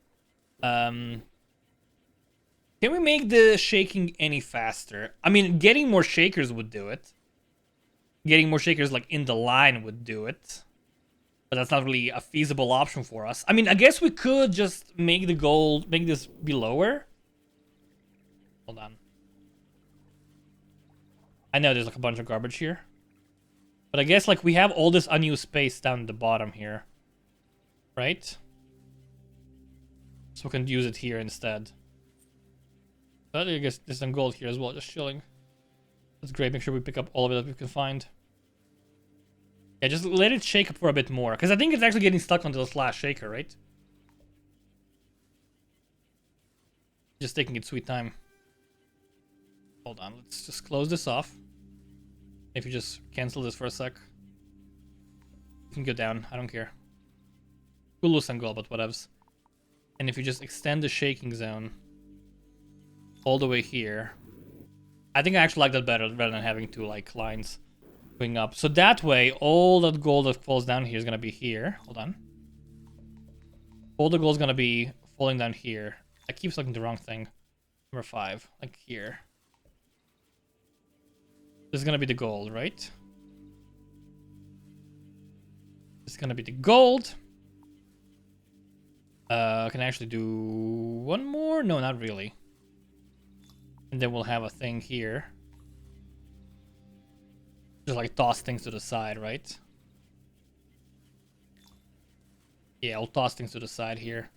Can we make the shaking any faster? I mean, getting more shakers would do it. Getting more shakers like in the line would do it. But that's not really a feasible option for us. I mean, I guess we could just make the gold, make this be lower. Hold on. I know there's like a bunch of garbage here. But I guess like we have all this unused space down at the bottom here. Right? So we can use it here instead. But I guess there's some gold here as well, just chilling. That's great, make sure we pick up all of it that we can find. Yeah, just let it shake up for a bit more. Because I think it's actually getting stuck onto this last shaker, right? Just taking its sweet time. Hold on, let's just close this off. If you just cancel this for a sec. You can go down, I don't care. We'll lose some gold, but whatevs. And if you just extend the shaking zone all the way here. I think I actually like that better rather than having two like lines going up. So that way, all that gold that falls down here is gonna be here. Hold on. All the gold is gonna be falling down here. I keep selecting the wrong thing. Number 5, like here. This is gonna be the gold, right? This is gonna be the gold. Can I actually do one more? No, not really. And then we'll have a thing here. Just like toss things to the side, right? Yeah, I'll toss things to the side here.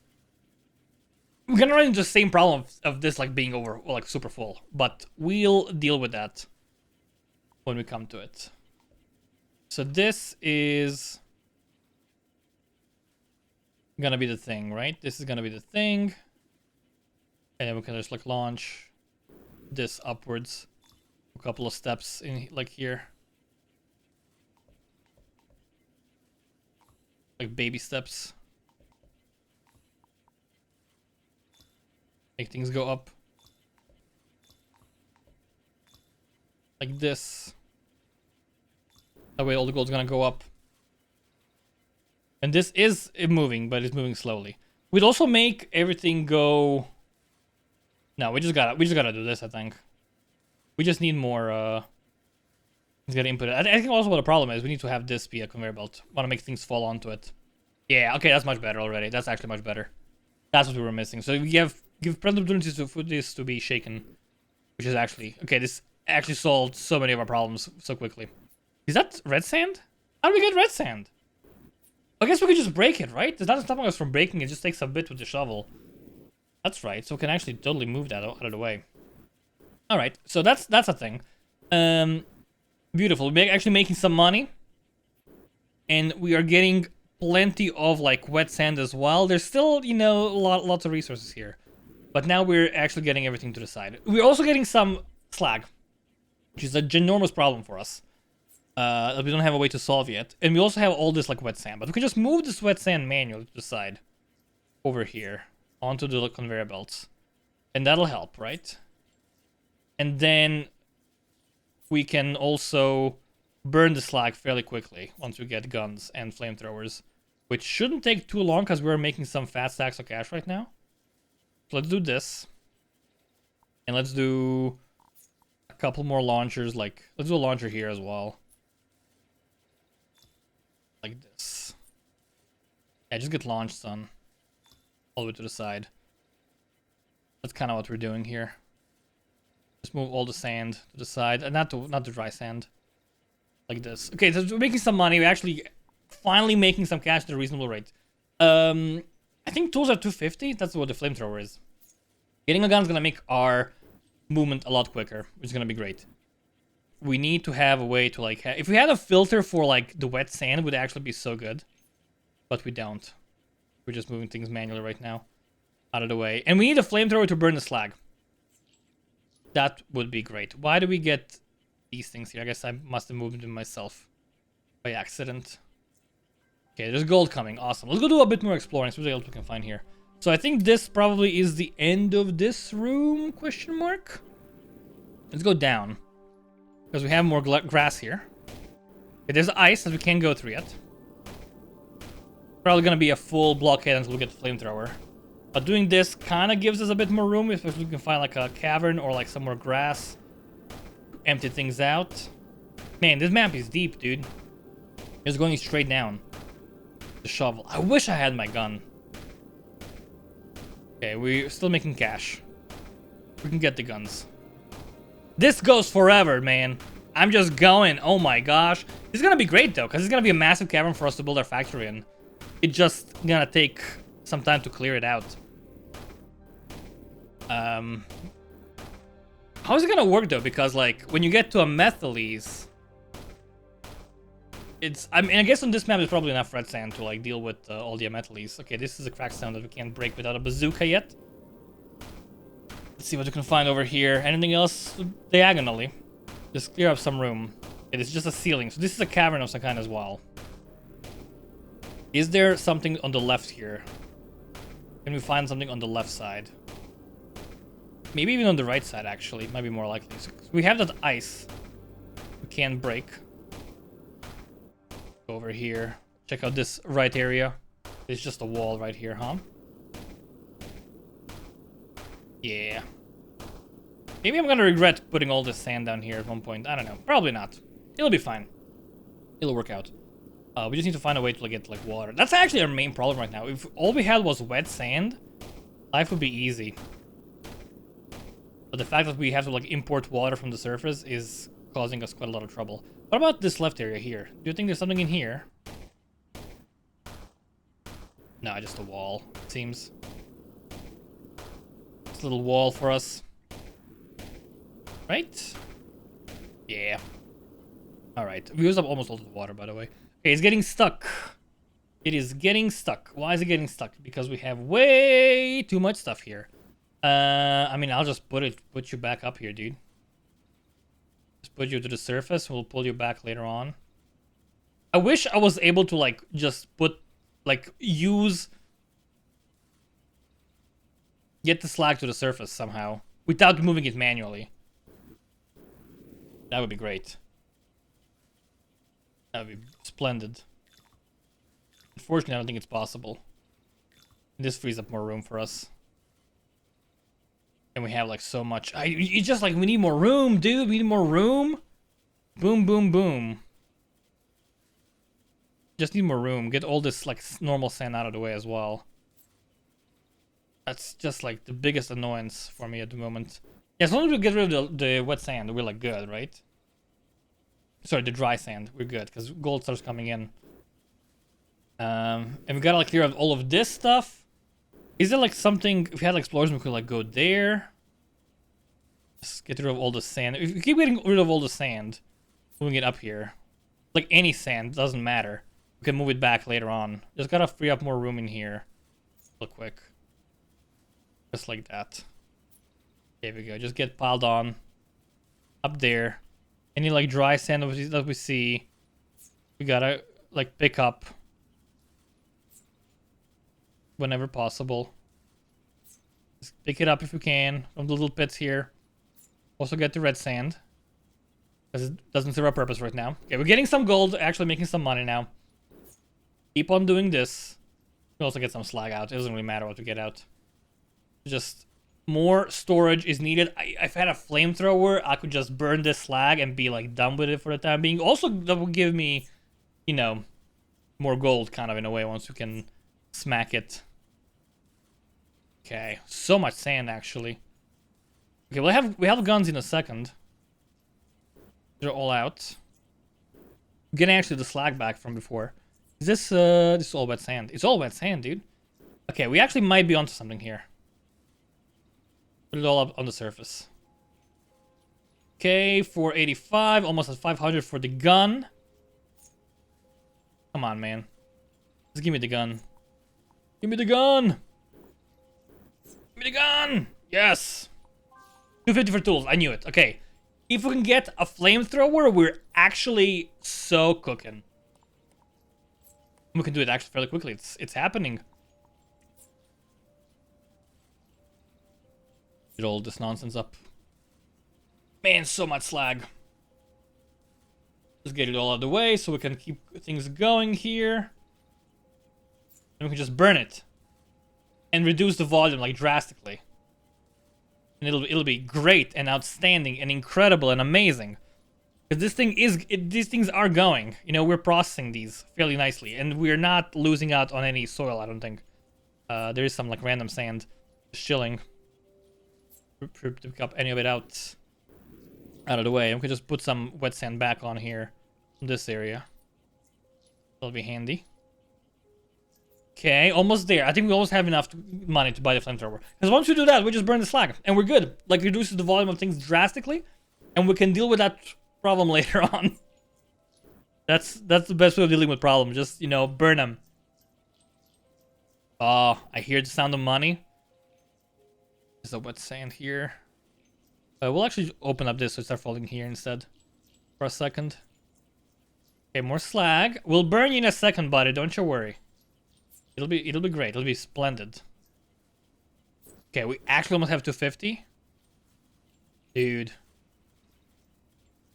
We're gonna run into the same problem of this like being over, like super full. But we'll deal with that when we come to it. So this is gonna be the thing, right? This is gonna be the thing. And then we can just like launch this upwards. A couple of steps in like here. Like baby steps. Make things go up. Like this. That way all the gold's gonna go up. And this is moving, but it's moving slowly. We'd also make everything go... No, we just gotta do this, I think. We just need more, He's gonna input it. I think also what the problem is, we need to have this be a conveyor belt. Want to make things fall onto it. Yeah, okay, that's much better already. That's actually much better. That's what we were missing. So we give plenty of opportunities for this to be shaken. Which is actually... Okay, this actually solved so many of our problems so quickly. Is that red sand? How do we get red sand? I guess we could just break it, right? There's nothing stopping us from breaking it. Just takes a bit with the shovel. That's right. So we can actually totally move that out of the way. All right. So that's a thing. Beautiful. We're actually making some money. And we are getting plenty of like wet sand as well. There's still, you know, lots of resources here. But now we're actually getting everything to the side. We're also getting some slag. Which is a ginormous problem for us. That we don't have a way to solve yet. And we also have all this like wet sand. But we can just move this wet sand manually to the side. Over here. Onto the conveyor belts. And that'll help, right? And then we can also burn the slag fairly quickly once we get guns and flamethrowers. Which shouldn't take too long because we're making some fat stacks of cash right now. So let's do this. And let's do a couple more launchers. Like, let's do a launcher here as well. Like this. Yeah, just get launched, son. All the way to the side. That's kind of what we're doing here. Just move all the sand to the side. And not the dry sand. Like this. Okay, so we're making some money. We're actually finally making some cash at a reasonable rate. I think tools are 250. That's what the flamethrower is. Getting a gun is going to make our movement a lot quicker, which is going to be great. We need to have a way to like... if we had a filter for like the wet sand, it would actually be so good. But we don't. We're just moving things manually right now. Out of the way. And we need a flamethrower to burn the slag. That would be great. Why do we get these things here? I guess I must have moved them myself. By accident. Okay, there's gold coming. Awesome. Let's go do a bit more exploring. See what else we can find here. So I think this probably is the end of this room? Question mark? Let's go down. Because we have more grass here. Okay, there's ice that we can't go through yet. Probably gonna be a full blockade until we get the flamethrower. But doing this kind of gives us a bit more room, if we can find like a cavern or like some more grass. Empty things out. Man, this map is deep, dude. It's going straight down. The shovel. I wish I had my gun. Okay, we're still making cash. We can get the guns. This goes forever, man. I'm just going. Oh my gosh. This is gonna be great though, because it's gonna be a massive cavern for us to build our factory in. It's just gonna take some time to clear it out. How is it gonna work though? Because like when you get to a methylese, I mean, I guess on this map there's probably enough red sand to like deal with all the amethyles. Okay, this is a crack stone that we can't break without a bazooka yet. Let's see what we can find over here. Anything else diagonally? Just clear up some room. It is just a ceiling, so this is a cavern of some kind as well. Is there something on the left here? Can we find something on the left side? Maybe even on the right side, actually. Might be more likely. So we have that ice. We can break. Go over here. Check out this right area. It's just a wall right here, huh? Yeah. Maybe I'm gonna regret putting all this sand down here at one point. I don't know. Probably not. It'll be fine. It'll work out. We just need to find a way to get like water. That's actually our main problem right now. If all we had was wet sand, life would be easy. But the fact that we have to like import water from the surface is causing us quite a lot of trouble. What about this left area here? Do you think there's something in here? No, just a wall, it seems. This little wall for us. Right? Yeah. Alright. We used up almost all the water, by the way. Okay, it's getting stuck. It is getting stuck. Why is it getting stuck? Because we have way too much stuff here. I mean, I'll just put you back up here, dude. Just put you to the surface. We'll pull you back later on. I wish I was able to, like, just get the slag to the surface somehow without moving it manually. That would be great. That would be splendid. Unfortunately, I don't think it's possible. This frees up more room for us. And we have like so much. It's just like we need more room, dude. We need more room. Boom, boom, boom. Just need more room. Get all this like normal sand out of the way as well. That's just like the biggest annoyance for me at the moment. Yeah, as long as we get rid of the wet sand, we're like good, right? Sorry, the dry sand. We're good because gold starts coming in. And we gotta like clear out all of this stuff. Is there like something, if we had like explosion, we could like go there. Just get rid of all the sand. If we keep getting rid of all the sand, moving it up here. Like any sand, doesn't matter. We can move it back later on. Just gotta free up more room in here. Real quick. Just like that. There we go. Just get piled on. Up there. Any like dry sand that we see, we gotta like pick up. Whenever possible. Just pick it up if we can from the little pits here. Also get the red sand. Because it doesn't serve our purpose right now. Okay, we're getting some gold, actually making some money now. Keep on doing this. We also get some slag out. It doesn't really matter what we get out. Just more storage is needed. If I had a flamethrower, I could just burn this slag and be like done with it for the time being. Also, that would give me, you know, more gold kind of in a way once we can smack it. Okay, so much sand actually. Okay, we have guns in a second. They're all out. I'm getting actually the slag back from before. Is this is all wet sand? It's all wet sand, dude. Okay, we actually might be onto something here. Put it all up on the surface. Okay, 485, almost at 500 for the gun. Come on, man. Just give me the gun. Give me the gun! Give me the gun! Yes! 250 for tools. I knew it. Okay. If we can get a flamethrower, we're actually so cooking. We can do it actually fairly quickly. It's happening. Get all this nonsense up. Man, so much slag. Just get it all out of the way so we can keep things going here. And we can just burn it. and reduce the volume like drastically. And it'll be great and outstanding and incredible and amazing. Because this thing these things are going. You know, we're processing these fairly nicely, and we're not losing out on any soil, I don't think. There is some like random sand just chilling. To pick up any of it out of the way. We can just put some wet sand back on here in this area. That'll be handy. Okay, almost there. I think we almost have enough money to buy the flamethrower. Because once we do that, we just burn the slag, and we're good. Like, reduces the volume of things drastically, and we can deal with that problem later on. That's the best way of dealing with problems. Just, you know, burn them. Oh, I hear the sound of money. There's a wet sand here. We'll actually open up this so it starts falling here instead. For a second. Okay, more slag. We'll burn you in a second, buddy. Don't you worry. It'll be great. It'll be splendid. Okay, we actually almost have 250. Dude.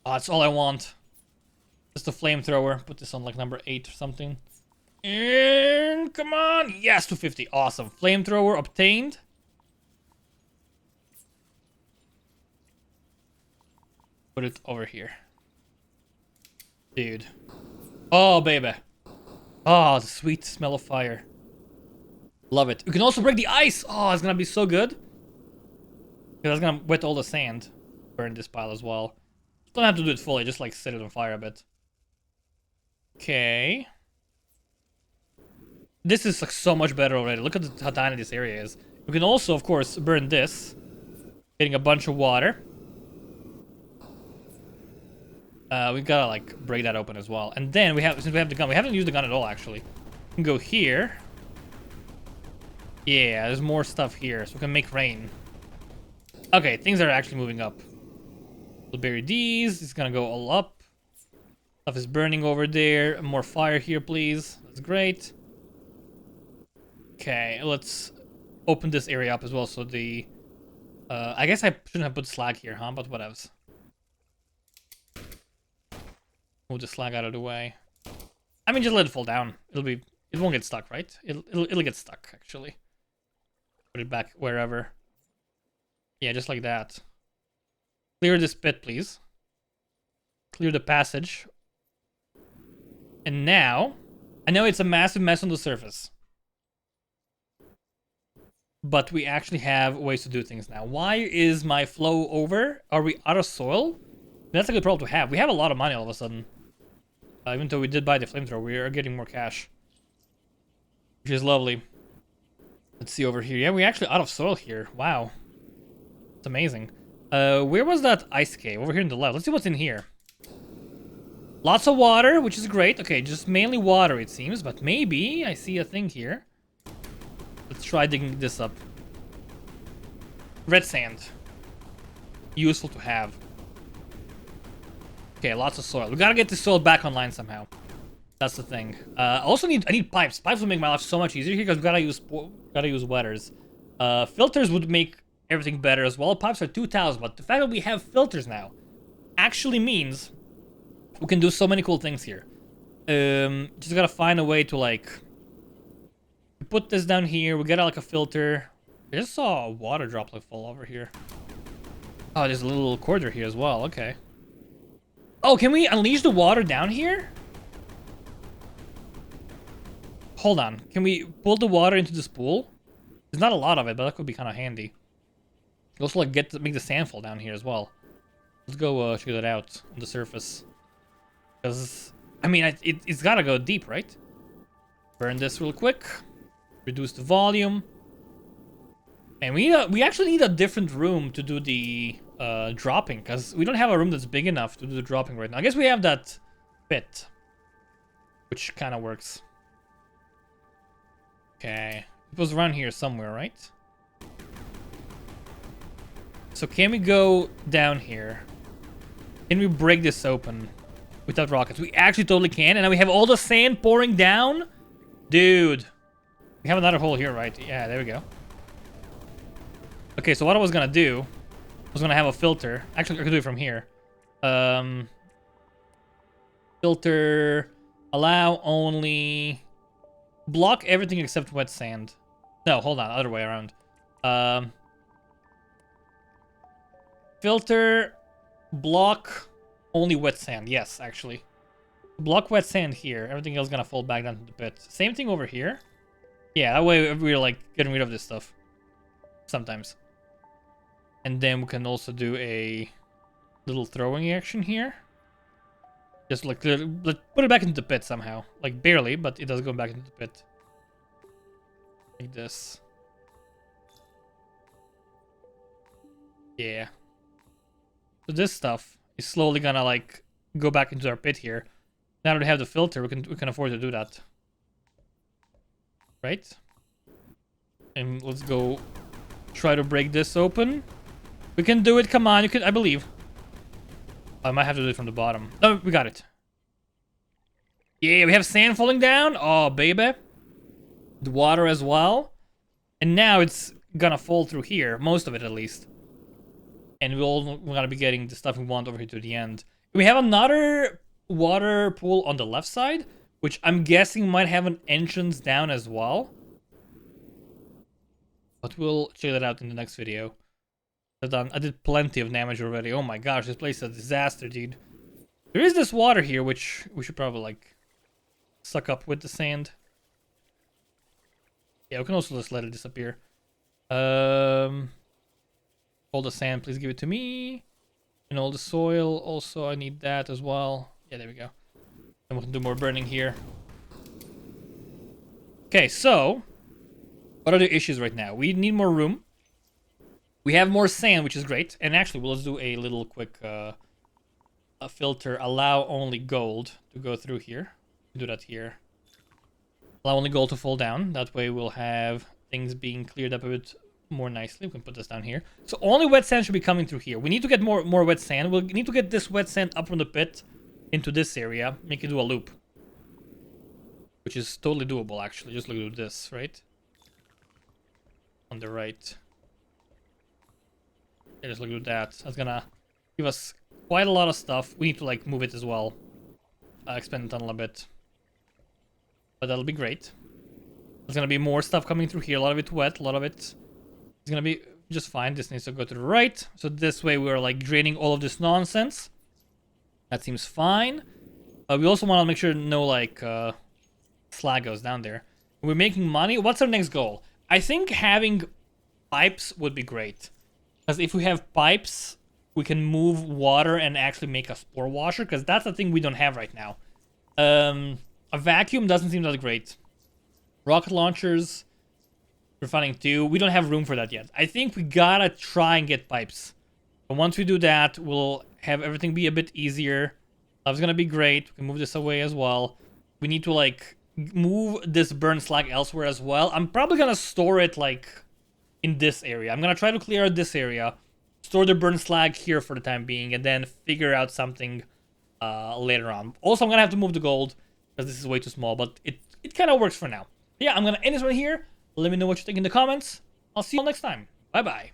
Oh, that's all I want. Just a flamethrower. Put this on like number 8 or something. And come on. Yes, 250. Awesome. Flamethrower obtained. Put it over here. Dude. Oh, baby. Oh, the sweet smell of fire. Love it. We can also break the ice. Oh, it's gonna be so good. That's gonna wet all the sand. Burn this pile as well. Don't have to do it fully, just like set it on fire a bit. Okay. This is like so much better already. Look at how tiny this area is. We can also, of course, burn this. Getting a bunch of water. We gotta like break that open as well. And then since we have the gun, we haven't used the gun at all actually. We can go here. Yeah, there's more stuff here, so we can make rain. Okay, things are actually moving up. We'll bury these. It's gonna go all up. Stuff is burning over there. More fire here, please. That's great. Okay, let's open this area up as well. So the, I guess I shouldn't have put slag here, huh? But whatevs. Move the slag out of the way. I mean, just let it fall down. It won't get stuck, right? It'll get stuck actually. Put it back wherever. Yeah, just like that. Clear this pit, please. Clear the passage. And now, I know it's a massive mess on the surface. But we actually have ways to do things now. Why is my flow over? Are we out of soil? That's a good problem to have. We have a lot of money all of a sudden. Even though we did buy the flamethrower, we are getting more cash. Which is lovely. Let's see over here. Yeah, we're actually out of soil here. Wow. It's amazing. Where was that ice cave? Over here on the left. Let's see what's in here. Lots of water, which is great. Okay, just mainly water it seems. But maybe I see a thing here. Let's try digging this up. Red sand. Useful to have. Okay, lots of soil. We gotta get the soil back online somehow. That's the thing. I need pipes. Pipes will make my life so much easier here because we gotta use wetters. Filters would make everything better as well. Pipes are 2,000, but the fact that we have filters now actually means we can do so many cool things here. Just gotta find a way to like put this down here. We got like a filter. I just saw a water droplet fall over here. Oh, there's a little corridor here as well. Okay. Oh, can we unleash the water down here? Hold on. Can we pull the water into this pool? There's not a lot of it, but that could be kind of handy. Also, like, make the sand fall down here as well. Let's go check that out on the surface. Because, I mean, it's gotta go deep, right? Burn this real quick. Reduce the volume. And we actually need a different room to do the dropping, because we don't have a room that's big enough to do the dropping right now. I guess we have that pit, which kind of works. Okay, it was around here somewhere, right? So can we go down here? Can we break this open without rockets? We actually totally can, and now we have all the sand pouring down? Dude. We have another hole here, right? Yeah, there we go. Okay, so what I was gonna do was gonna have a filter. Actually, I could do it from here. Filter, allow only, block everything except wet sand. No, hold on, other way around. Filter, block, only wet sand. Yes, actually. Block wet sand here. Everything else is gonna fall back down to the pit. Same thing over here. Yeah, that way we're like getting rid of this stuff. Sometimes. And then we can also do a little throwing action here. Just like put it back into the pit somehow. Like barely, but it does go back into the pit. Like this. Yeah. So this stuff is slowly gonna like go back into our pit here. Now that we have the filter, we can afford to do that. Right? And let's go try to break this open. We can do it, come on, you can, I believe. I might have to do it from the bottom. No, we got it. Yeah, we have sand falling down. Oh, baby. The water as well. And now it's gonna fall through here, most of it at least. And we're gonna be getting the stuff we want over here to the end. We have another water pool on the left side, which I'm guessing might have an entrance down as well. But we'll check that out in the next video. I did plenty of damage already. Oh my gosh, this place is a disaster, dude. There is this water here, which we should probably like suck up with the sand. Yeah, we can also just let it disappear. All the sand, please give it to me. And all the soil, also I need that as well. Yeah, there we go. And we can do more burning here. Okay, so what are the issues right now? We need more room. We have more sand, which is great. And actually, let's do a little quick a filter. Allow only gold to go through here. Do that here. Allow only gold to fall down. That way we'll have things being cleared up a bit more nicely. We can put this down here. So only wet sand should be coming through here. We need to get more wet sand. We'll need to get this wet sand up from the pit into this area. Make it do a loop. Which is totally doable, actually. Just look at this, right? On the right. Yeah, just look at that. That's gonna give us quite a lot of stuff. We need to like move it as well. Expand the tunnel a bit. But that'll be great. There's gonna be more stuff coming through here. A lot of it wet. A lot of it is gonna be just fine. This needs to go to the right. So this way we're like draining all of this nonsense. That seems fine. We also want to make sure no like slag goes down there. We're making money. What's our next goal? I think having pipes would be great. Because if we have pipes, we can move water and actually make a spore washer. Because that's the thing we don't have right now. A vacuum doesn't seem that great. Rocket launchers, we're finding too. We don't have room for that yet. I think we gotta try and get pipes. But once we do that, we'll have everything be a bit easier. That's gonna be great. We can move this away as well. We need to like move this burn slag elsewhere as well. I'm probably gonna store it like in this area. I'm gonna try to clear out this area, store the burn slag here for the time being, and then figure out something later on. Also, I'm gonna have to move the gold because this is way too small, but it kind of works for now. Yeah, I'm gonna end this one here. Let me know what you think in the comments. I'll see you all next time. Bye bye.